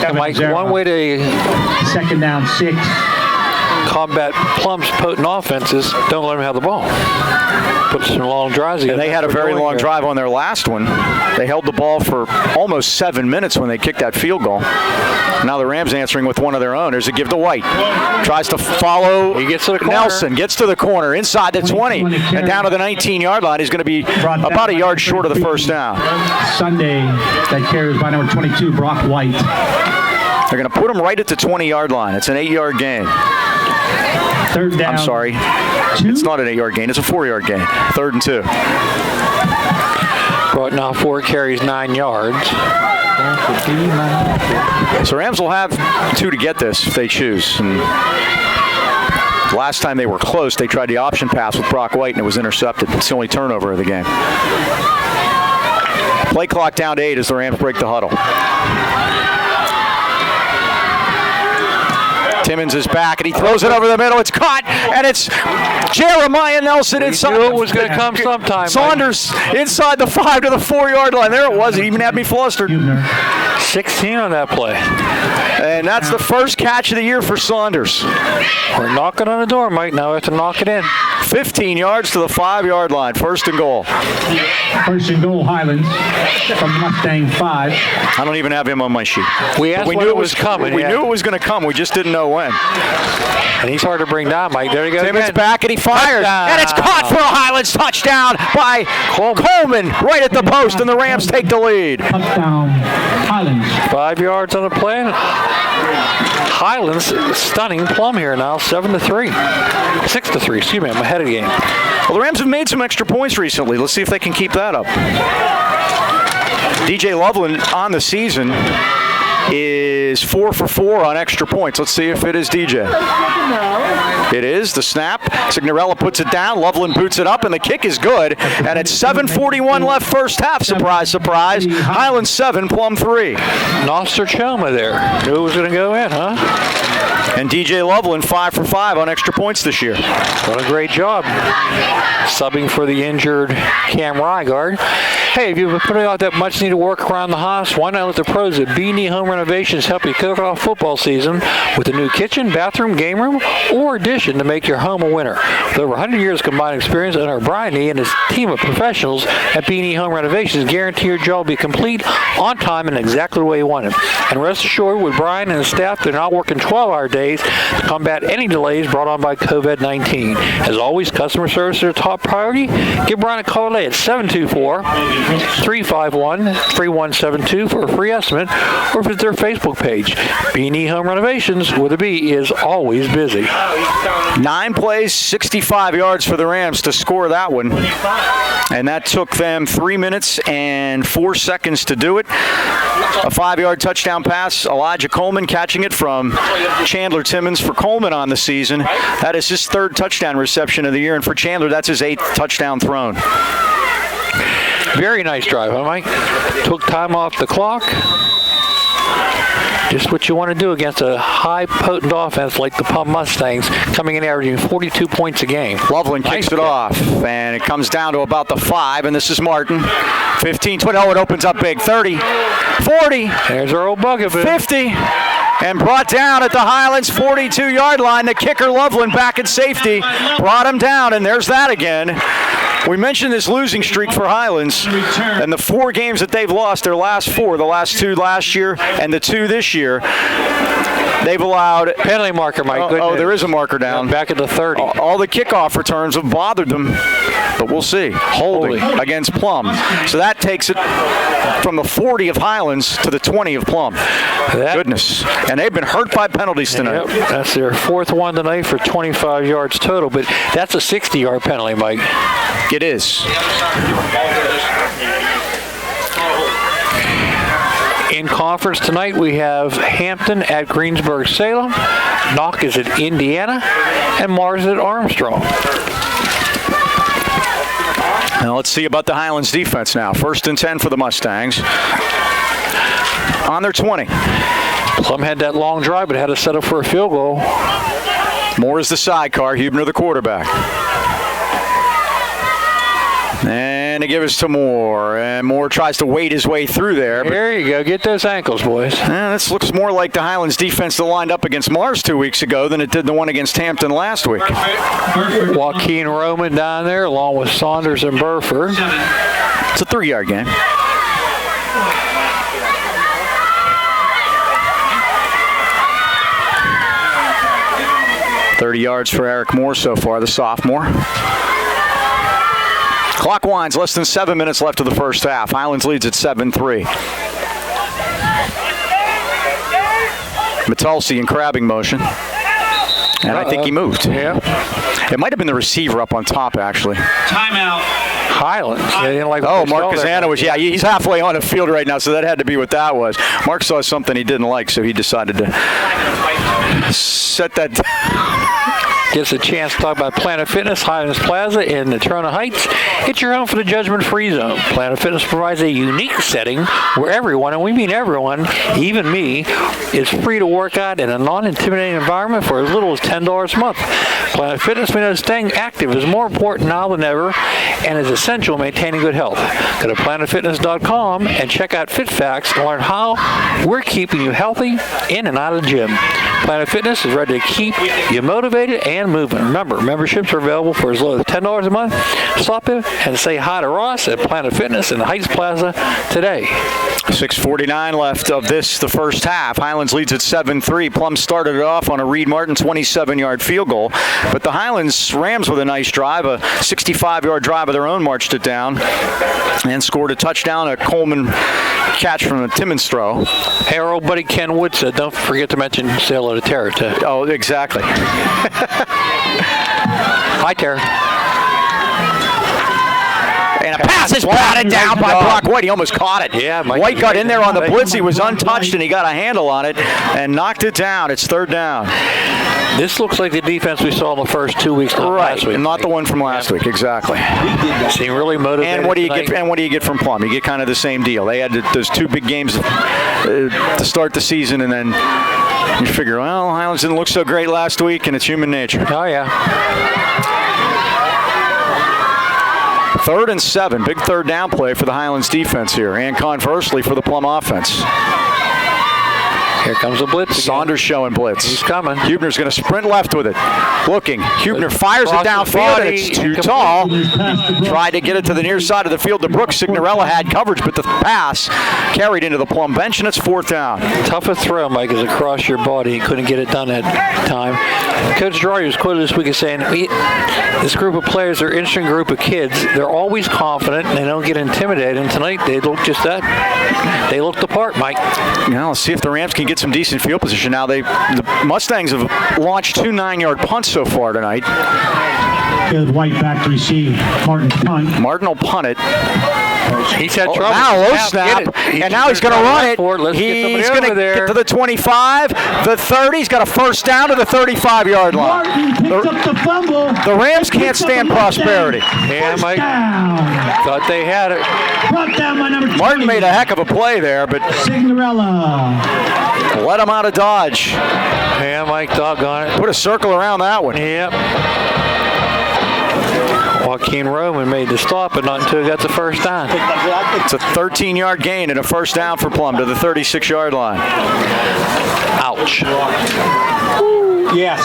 And Mike, one way to second down 6. combat Plum's potent offenses, don't let them have the ball. Put some long drives together. And they had a very long drive on their last one. They held the ball for almost 7 minutes when they kicked that field goal. Now the Rams answering with one of their own. There's a give to White. Tries to follow. He gets to the corner. Nelson gets to the corner inside the 20 and down to the 19-yard line. He's going to be about a yard short of the first down. Sunday, that carries by number 22, Brock White. They're going to put him right at the 20-yard line. It's an 8-yard gain. Third down. I'm sorry. 2. It's not an 8-yard gain. It's a 4-yard gain. 3rd and 2. Right now, 4 carries, 9 yards. So Rams will have 2 to get this if they choose. And last time they were close, they tried the option pass with Brock White, and it was intercepted. It's the only turnover of the game. Play clock down to 8 as the Rams break the huddle. Timmons is back, and he throws it over the middle. It's caught, and it's Jeremiah Nelson inside. He knew it was going to come sometime. Saunders inside the 5 to the 4-yard line. There it was. It even had me flustered. 16 on that play. And that's the first catch of the year for Saunders. We're knocking on the door, Mike. Now we have to knock it in. 15 yards to the 5-yard line. First and goal. First and goal, Highlands from Mustang 5. I don't even have him on my sheet. We asked when it was coming. We knew it was going to come. We just didn't know when. And he's hard to bring down, Mike. There he goes. Timmons back, and he fires. Touchdown. And it's caught for a Highlands touchdown by Coleman right at the post, and the Rams take the lead. Touchdown, Highlands. 5 yards on the play. Highlands stunning Plum here now, 7-3. 6-3, excuse me, I'm ahead of the game. Well, the Rams have made some extra points recently. Let's see if they can keep that up. DJ Loveland on the season is 4 for 4 on extra points. Let's see if it is DJ. It is. The snap. Signorella puts it down. Loveland boots it up, and the kick is good. And it's 7:41 left first half. Surprise, surprise. Highlands 7, Plum 3. Noster Choma there. Knew it was going to go in, huh? And DJ Loveland 5 for 5 on extra points this year. Done a great job subbing for the injured Cam Rygaard. Hey, if you've been putting out that much needed work around the house, why not let the pros at B&E Home Renovations help you kick off football season with a new kitchen, bathroom, game room, or addition to make your home a winner. With over 100 years combined experience, owner Brian E. and his team of professionals at B&E Home Renovations guarantee your job will be complete, on time, and exactly the way you want it. And rest assured, with Brian and his staff, they're not working 12-hour days to combat any delays brought on by COVID-19. As always, customer service is their top priority. Give Brian a call today at 724-351-3172 for a free estimate, or visit their Facebook page. B&E Home Renovations, with a B, is always busy. 9 plays, 65 yards for the Rams to score that one. And that took them 3 minutes and 4 seconds to do it. A 5-yard touchdown pass. Elijah Coleman catching it from Chandler Timmons for Coleman on the season. That is his 3rd touchdown reception of the year. And for Chandler, that's his 8th touchdown thrown. Very nice drive, huh, Mike? Took time off the clock. Just what you want to do against a high, potent offense like the Plum Mustangs, coming in averaging 42 points a game. Loveland kicks it off, and it comes down to about the 5, and this is Martin. 15, 20, oh, it opens up big. 30, 40. There's our old bugaboo. 50. And brought down at the Highlands 42-yard line. The kicker, Loveland, back at safety. Brought him down, and there's that again. We mentioned this losing streak for Highlands, and the 4 games that they've lost, their last 4, the last 2 last year and the 2 this year, they've allowed... Penalty marker, Mike. Oh, there is a marker down. Back at the 30. All the kickoff returns have bothered them, but we'll see. Holding against Plum. So that takes it from the 40 of Highlands to the 20 of Plum. Goodness. And they've been hurt by penalties tonight. Yep, that's their 4th one tonight for 25 yards total, but that's a 60-yard penalty, Mike. It is. In conference tonight, we have Hampton at Greensburg-Salem, Knock is at Indiana, and Mars at Armstrong. Now let's see about the Highlands defense now. 1st and 10 for the Mustangs. On their 20. Plum had that long drive, but had to set up for a field goal. Moore is the sidecar, Huebner the quarterback. And they give us to Moore. And Moore tries to wade his way through there. There you go. Get those ankles, boys. This looks more like the Highlands defense that lined up against Mars 2 weeks ago than it did the one against Hampton last week. Joaquin Roman down there, along with Saunders and Burford. It's a 3-yard game. $30 yards for Eric Moore so far, the sophomore. Clock winds, less than 7 minutes left of the first half. Highlands leads at 7-3. Metulsi in crabbing motion. And I think he moved. Yeah. It might have been the receiver up on top, actually. Timeout. Highlands. They didn't like Mark Kazana was, he's halfway on the field right now, so that had to be what that was. Mark saw something he didn't like, so he decided to set that down. Gets a chance to talk about Planet Fitness, Highlands Plaza in Natrona Heights. It's your home for the judgment-free zone. Planet Fitness provides a unique setting where everyone, and we mean everyone, even me, is free to work out in a non-intimidating environment for as little as $10 a month. Planet Fitness knows staying active is more important now than ever and is essential in maintaining good health. Go to planetfitness.com and check out Fit Facts and learn how we're keeping you healthy in and out of the gym. Planet Fitness is ready to keep you motivated and moving. Remember, memberships are available for as low as $10 a month. Stop in and say hi to Ross at Planet Fitness in the Heights Plaza today. 6:49 left of this, the first half. Highlands leads at 7-3. Plum started it off on a Reed Martin 27-yard field goal. But the Highlands Rams with a nice drive, a 65-yard drive of their own, marched it down and scored a touchdown, a Coleman catch from a Timmons throw. Hey, our old buddy Ken Wood said, don't forget to mention say hello to Tara, too. Oh, exactly. Hi, Tara. And a pass is batted down by Brock White. He almost caught it. Yeah, White got in there on the blitz. He was untouched, and he got a handle on it and knocked it down. It's 3rd down. This looks like the defense we saw in the first 2 weeks, not last week. Not the one from last week, exactly. Seem really motivated. And what do you tonight. get? And what do you get from Plum? You get kind of the same deal. They had those 2 big games to start the season, and then you figure, well, Highlands didn't look so great last week, and it's human nature. Oh, yeah. 3rd and 7, big third down play for the Highlands defense here, and conversely for the Plum offense. Here comes a blitz again. Saunders showing blitz. He's coming. Huebner's going to sprint left with it. Looking. Huebner fires it Across the downfield, and body, it's too incomplete. tall. Tried to get it to the near side of the field to Brooks. Signorella had coverage, but the pass carried into the Plum bench, and it's 4th down. Toughest throw, Mike, is across your body. He couldn't get it done that time. Coach Gerard was quoted this week as saying, this group of players are an interesting group of kids. They're always confident, and they don't get intimidated. And tonight, they looked just that. They looked the part, Mike. Now, let's see if the Rams can get some decent field position. Now, the Mustangs have launched 2 9-yard punts so far tonight. Good White back to receive. Martin punt. Martin will punt it. He's had trouble. Now, low Get snap, it. and now he's going to run it. Let's He's going to get to the 25, the 30. He's got a first down to the 35-yard line. Martin picks up the fumble. The Rams can't stand prosperity. Yeah, First Mike. down. Thought they had it. Brought down by number 20. Martin made a heck of a play there, but Signorella. let him out of dodge. Yeah, Mike, doggone it. Put a circle around that one. Yep. Joaquin Roman made the stop, but not until he got the first down. It's a 13-yard gain and a first down for Plum to the 36-yard line. Ouch. Yes.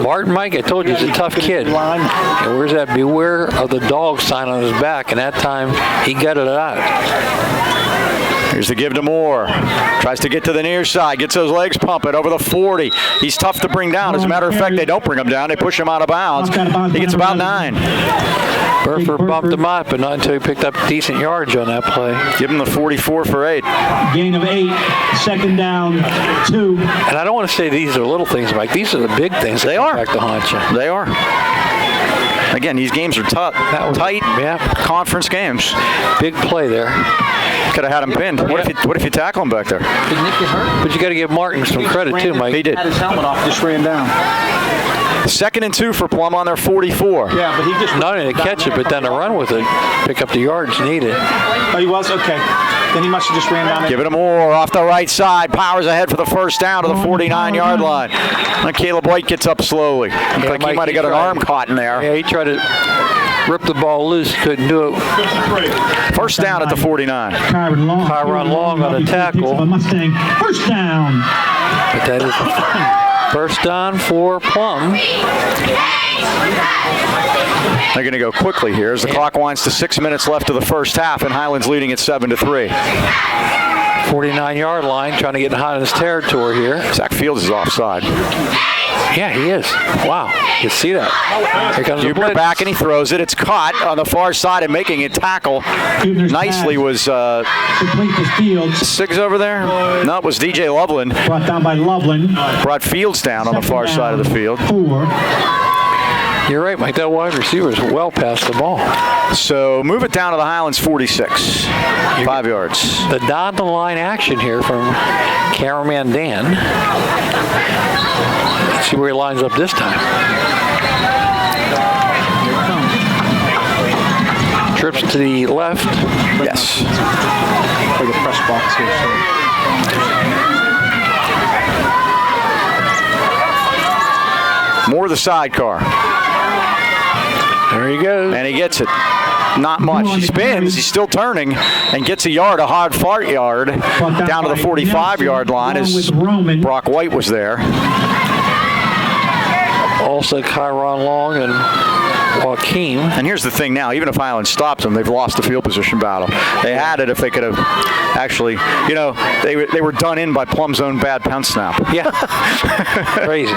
Martin, Mike, I told you he's a tough kid. And where's that beware of the dog sign on his back? And that time, he gutted it out. Here's the give to Moore. Tries to get to the near side. Gets those legs pumping over the 40. He's tough to bring down. As a matter of fact, they don't bring him down. They push him out of bounds. He gets about 9. Burford bumped him up, but not until he picked up decent yardage on that play. Give him the 44 for 8. Gain of 8. 2nd down, 2. And I don't want to say these are little things, Mike. These are the big things. They are. Back to haunt you. They are. Again, these games are tight, Yeah. conference games. Big play there. Could have had him pinned. What if you tackle him back there? Did Nick get hurt? But you got to give Martin some credit too, Mike. He did. Had his helmet off, just ran down. 2nd and 2 for Plum on their 44. Yeah, but he just... Not only to catch it, but then to run with it, pick up the yards needed. Oh, he was? Okay. Then he must have just ran down. Give it to Moore off the right side. Powers ahead for the first down to the 49-yard line. And Caleb White gets up slowly. Looks like he Mike, might have got an arm caught in there. Yeah, he tried to rip the ball loose, couldn't do it. First down at the 49. Kyron Long on a tackle. Mustang. First down. But that is first down for Plum. They're going to go quickly here as the clock winds to 6 minutes left of the first half, and Highlands leading at 7-3. 49-yard line, trying to get in Highlands territory here. Zach Fields is offside. Yeah, he is. Wow, you see that? Here comes the Huebner blitz. back and he throws it. It's caught on the far side and making a tackle nicely was Complete to Fields. Siggs over there? No, it was DJ Loveland. Brought down by Loveland. Brought Fields down on the far side of the field. 4. You're right, Mike. That wide receiver is well past the ball. So move it down to the Highlands 46. 5 yards. The down-the-line action here from cameraman Dan. Let's see where he lines up this time. Trips to the left. Yes. Like a press box here. More the sidecar. There he goes. And he gets it. Not much. He spins. He's still turning and gets a yard, a hard fart yard, down to the 45-yard line as Brock White was there. Also Kyron Long and Joaquin. And here's the thing now, even if Highlands stops them, they've lost the field position battle. They had it if they could have actually, they were done in by Plum's own bad punt snap. Yeah. Crazy.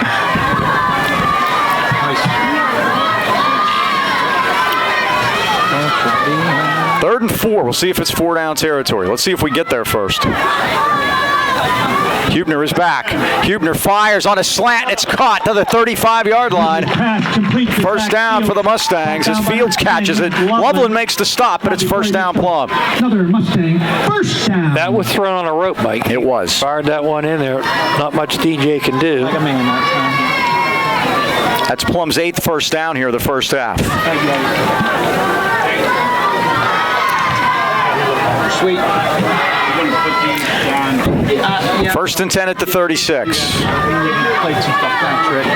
Third and 4. We'll see if it's 4-down territory. Let's see if we get there first. Huebner is back. Huebner fires on a slant. It's caught to the 35-yard line. First down for the Mustangs as Fields catches it. Loveland makes the stop, but it's first down Plum. Another Mustang. First down. That was thrown on a rope, Mike. It was. Fired that one in there. Not much DJ can do. Like a man that time. That's Plum's 8th first down here, the first half. Sweet. First and 10 at the 36. Played some stuff down, Trick.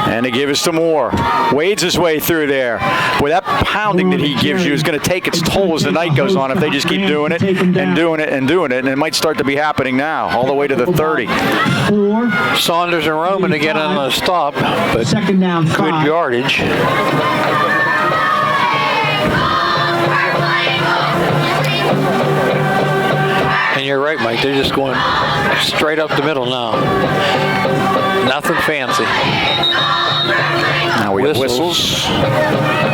And they give us some more. Wades his way through there. Boy, that pounding that he gives you is going to take its toll as the night goes on if they just keep doing it and doing it and doing it. And it might start to be happening now, all the way to the 30. Saunders and Roman again on the stop, but Second down, good 5. yardage. And you're right, Mike. They're just going straight up the middle now. Nothing fancy. Now we have whistles.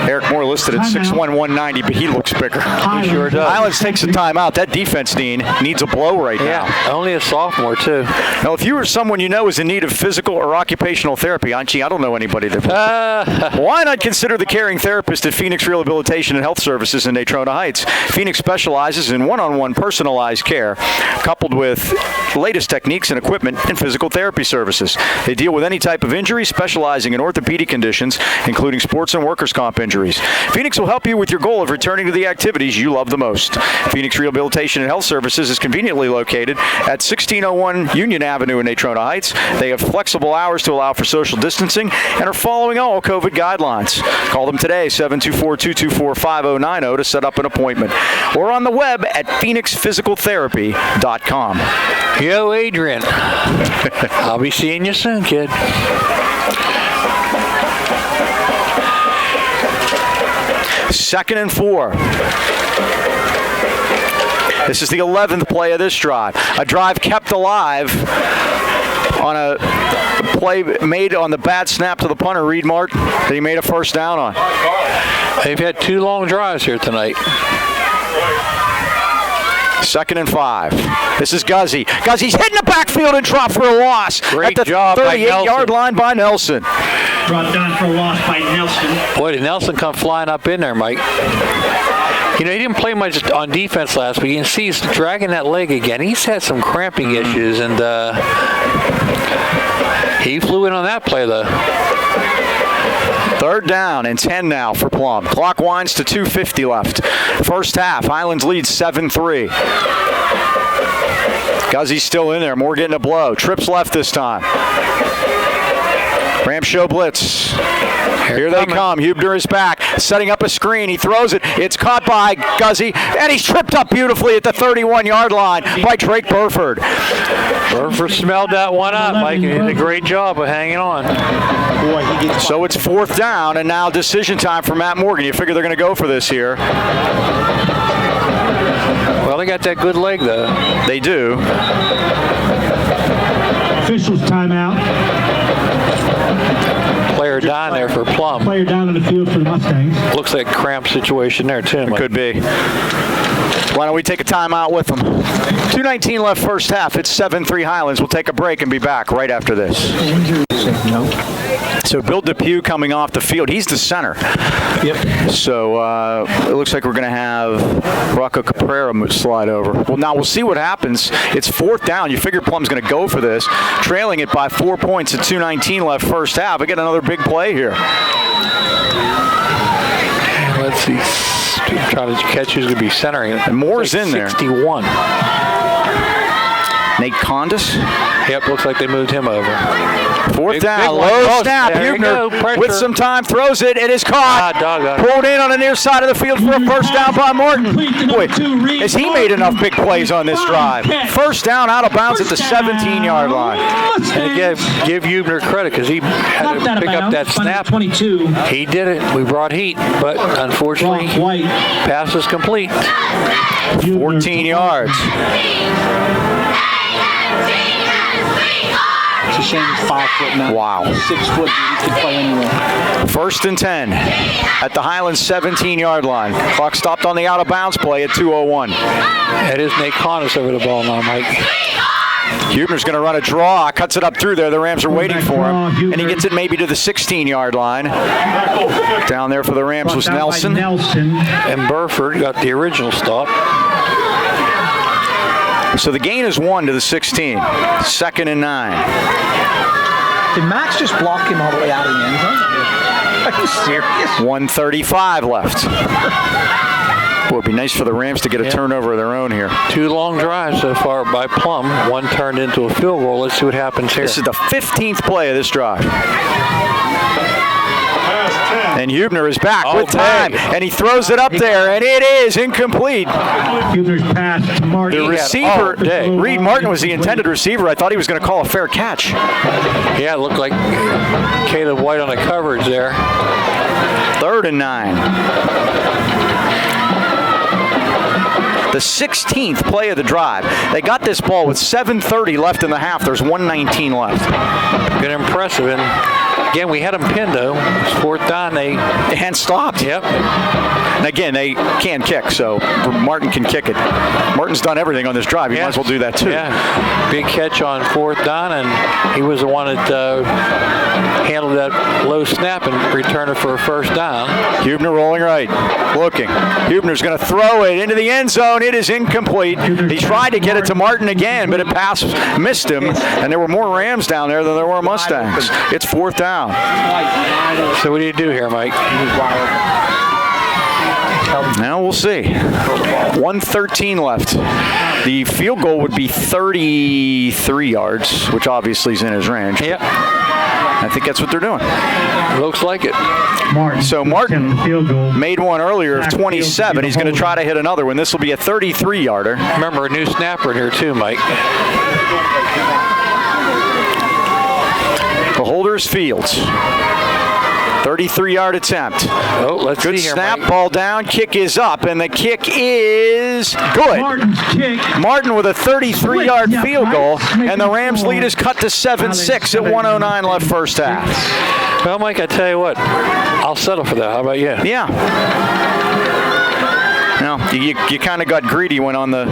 Eric Moore listed at 6'1", 190, but he looks bigger. He sure does. Highlands takes a timeout. That defense, Dean, needs a blow right now. Yeah, only a sophomore, too. Now, if you or someone you know is in need of physical or occupational therapy, I don't know anybody that. Why not consider the caring therapist at Phoenix Rehabilitation and Health Services in Natrona Heights? Phoenix specializes in one-on-one personalized care, coupled with latest techniques and equipment and physical therapy services. They deal with any type of injury, specializing in orthopedic conditions, including sports and workers' comp injuries. Phoenix will help you with your goal of returning to the activities you love the most. Phoenix Rehabilitation and Health Services is conveniently located at 1601 Union Avenue in Natrona Heights. They have flexible hours to allow for social distancing and are following all COVID guidelines. Call them today, 724-224-5090 to set up an appointment, or on the web at phoenixphysicaltherapy.com. Yo, Adrian. I'll be seeing you soon, kid. Second and 4. This is the 11th play of this drive. A drive kept alive on a play made on the bad snap to the punter, Reed Martin, that he made a first down on. They've had 2 long drives here tonight. Second and 5. This is Guzzi. Guzzi's hitting the backfield and dropped for a loss. Great at the job by 38-yard line by Nelson. Brought down for a loss by Nelson. Boy, did Nelson come flying up in there, Mike. You know, he didn't play much on defense last week. You can see he's dragging that leg again. He's had some cramping issues, and he flew in on that play, though. Third down and 10 now for Plum. Clock winds to 2:50 left. First half, Highlands leads 7-3. Guzzi's still in there. Moore getting a blow. Trips left this time. Rams show blitz. Here they come. Hubner is back, setting up a screen. He throws it. It's caught by Guzzi, and he's tripped up beautifully at the 31-yard line by Drake Burford. Burford smelled that one up, Mike. He did a great job of hanging on. So it's fourth down, and now decision time for Matt Morgan. You figure they're going to go for this here. Well, they got that good leg, though. They do. Officials timeout. Player down there for Plum. Player down on the field for the Mustangs. Looks like a cramp situation there, too, Mike. Could be. Why don't we take a timeout with them? 2:19 left first half. It's 7-3 Highlands. We'll take a break and be back right after this. So Bill Depew coming off the field. He's the center. Yep. So it looks like we're going to have Rocco Caprera slide over. Well, now we'll see what happens. It's fourth down. You figure Plum's going to go for this. Trailing it by 4 points at 2:19 left first half. We get another big play here. Let's see. Trying to catch who's going to be centering it. And Moore's in there. 61. Nate Condis. Yep, looks like they moved him over. Fourth down, big low one. snap. There you go, Hubner pressure. with some time throws it. It is caught. Doggone it. Pulled in on the near side of the field for a first down by Martin. Boy, has he made enough big plays on this drive. First down out of bounds at the 17-yard line. And again, give Hubner credit because he had to pick up that snap. 22. He did it. We brought heat, but unfortunately, White. pass is complete. 14 yards. It's a shame he's 5 foot now. Wow. 6 foot, he can play anywhere. First and 10 at the Highlands 17-yard line. Clock stopped on the out-of-bounds play at 2:01. That is Nate Condis over the ball now, Mike. Hubner's going to run a draw, cuts it up through there. The Rams are waiting for him, and he gets it maybe to the 16-yard line. Down there for the Rams was Nelson. And Burford got the original stop. So the gain is 1 to the 16. 2nd and 9. Did Max just block him all the way out of the end zone? Are you serious? 1:35 left. Boy, it'd be nice for the Rams to get a turnover of their own here. 2 long drives so far by Plum. 1 turned into a field goal. Let's see what happens here. This is the 15th play of this drive. And Hubner is back with time, and he throws it up there, and it is incomplete. Hubner's pass to Martin. The receiver, Reed Martin, was the intended receiver. I thought he was going to call a fair catch. Yeah, it looked like Caleb White on the coverage there. 3rd and 9. The 16th play of the drive. They got this ball with 7:30 left in the half. There's 1:19 left. Been impressive. And again, we had them pinned, though. It's 4th down. And stopped. Yep. And again, they can kick, so Martin can kick it. Martin's done everything on this drive. He might as well do that, too. Yeah. Big catch on 4th down, and he was the one that handled that low snap and returned it for a 1st down. Hubner rolling right. Looking. Hubner's going to throw it into the end zone. It is incomplete. He tried to get it to Martin again, but it missed him, and there were more Rams down there than there were Mustangs. It's 4th down. So what do you do here, Mike? Now we'll see. 1:13 left. The field goal would be 33 yards, which obviously is in his range. Yep. I think that's what they're doing. Looks like it. So Martin made one earlier of 27. He's going to try to hit another one. This will be a 33-yarder. Remember, a new snapper in here too, Mike. Beholders Fields. 33-yard attempt. Oh, let's Good see here, snap, Mike. ball down, kick is up, and the kick is good. Martin's kick. Martin with a 33-yard Yeah, field goal, Mike, and the Rams lead is cut to 7-6 at 1:09 left first half. Well, Mike, I tell you what, I'll settle for that. How about you? Yeah. No, you kind of got greedy when on the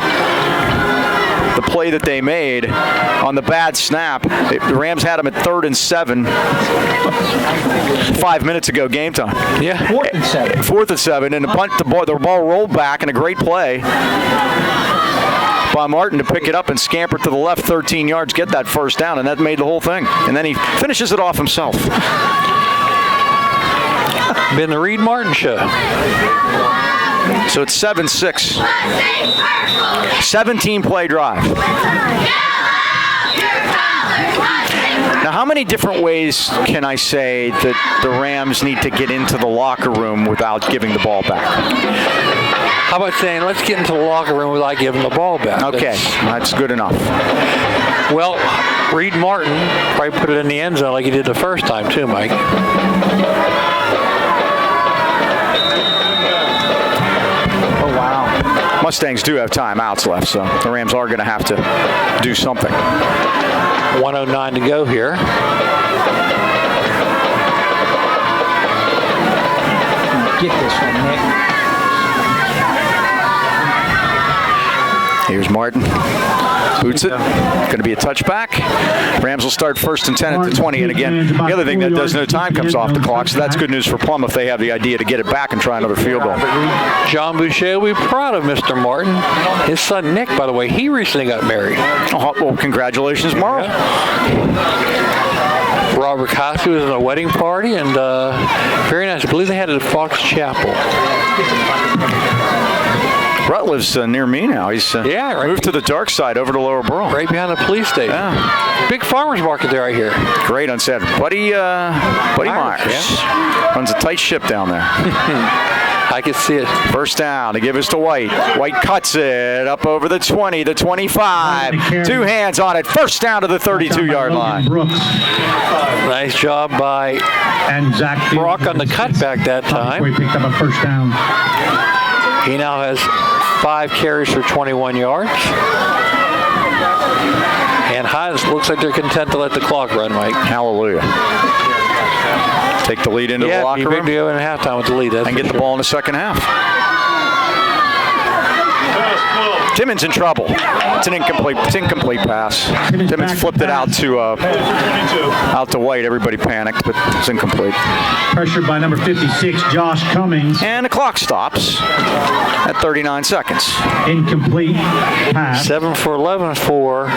play that they made on the bad snap. The Rams had them at 3rd and 7 5 minutes ago game time. Yeah. 4th and 7. 4th and 7, and the ball rolled back, and a great play by Martin to pick it up and scamper to the left 13 yards, get that 1st down, and that made the whole thing. And then he finishes it off himself. Been the Reed Martin show. So it's 7-6. 17-play drive. Now, how many different ways can I say that the Rams need to get into the locker room without giving the ball back? How about saying, let's get into the locker room without giving the ball back? Okay, that's good enough. Well, Reed Martin probably put it in the end zone like he did the first time too, Mike. Oh, wow. Mustangs do have timeouts left, so the Rams are going to have to do something. 1:09 to go here. Get this one, Nick. Here's Martin. Boots it. Going to be a touchback. Rams will start 1st and 10 at the 20. And again, the other thing that does no time comes off the clock, so that's good news for Plum if they have the idea to get it back and try another field goal. John Boucher will be proud of Mr. Martin. His son Nick, by the way, he recently got married. Oh, well, congratulations, Marl. Robert Cosby was at a wedding party, and very nice. I believe they had it at Fox Chapel. Brett lives near me now. He's moved to the dark side over to Lower Burl. Right behind the police station. Yeah. Big farmer's market there, I hear. Great on Saturday. Buddy Myers runs a tight ship down there. I can see it. 1st down to give us to White. White cuts it up over the 20, the 25. 2 hands on it. 1st down to the 32-yard line. Nice job by Zach Brock on the cutback that time. We picked up a 1st down. He now has 5 carries for 21 yards. And Highlands looks like they're content to let the clock run, Mike. Hallelujah. Take the lead into the locker room. Yeah, to go in halftime with the lead. And get the ball in the second half. Timmons in trouble. It's an incomplete pass. Timmons flipped it out to White. Everybody panicked, but it's incomplete. Pressured by number 56, Josh Cummings. And the clock stops at 39 seconds. Incomplete pass. 7 for 11 for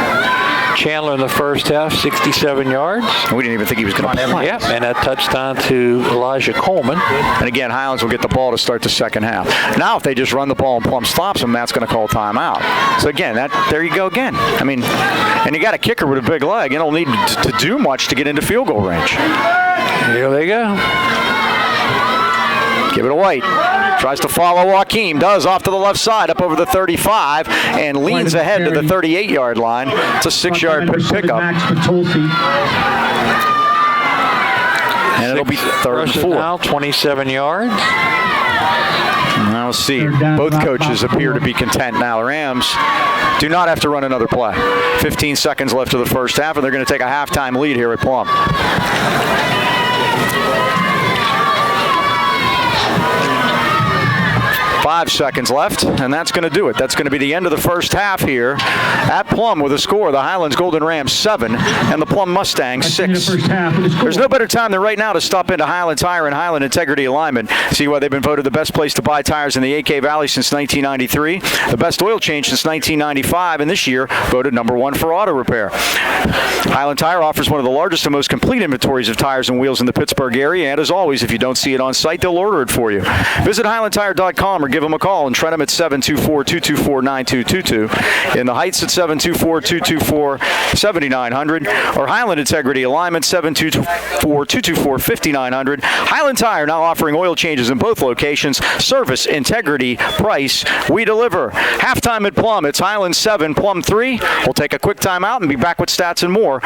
Chandler in the first half, 67 yards. We didn't even think he was going to play. Yep, and a touchdown to Elijah Coleman. And again, Highlands will get the ball to start the second half. Now, if they just run the ball and Plum stops them, Matt's going to call timeout. So again, there you go again. I mean, and you got a kicker with a big leg. You don't need to do much to get into field goal range. Here they go. Give it to White. Tries to follow Joaquim. Does off to the left side, up over the 35, and leans ahead to the 38-yard line. It's a 6-yard pickup. And it'll be third and 4. Now, 27 yards. Now we'll see. Both coaches appear to be content now. The Rams do not have to run another play. 15 seconds left of the first half, and they're going to take a halftime lead here at Plum. 5 seconds left, and that's going to do it. That's going to be the end of the first half here at Plum with a score. The Highlands Golden Rams 7 and the Plum Mustangs 6. There's no better time than right now to stop into Highland Tire and Highland Integrity Alignment. See why they've been voted the best place to buy tires in the AK Valley since 1993, the best oil change since 1995, and this year voted number 1 for auto repair. Highland Tire offers one of the largest and most complete inventories of tires and wheels in the Pittsburgh area, and as always, if you don't see it on site, they'll order it for you. Visit HighlandTire.com or give them a call and try them at 724-224-9222. In the Heights at 724-224-7900 or Highland Integrity Alignment 724-224-5900. Highland Tire now offering oil changes in both locations. Service, integrity, price, we deliver. Halftime at Plum. It's Highland 7, Plum 3. We'll take a quick time out and be back with stats and more.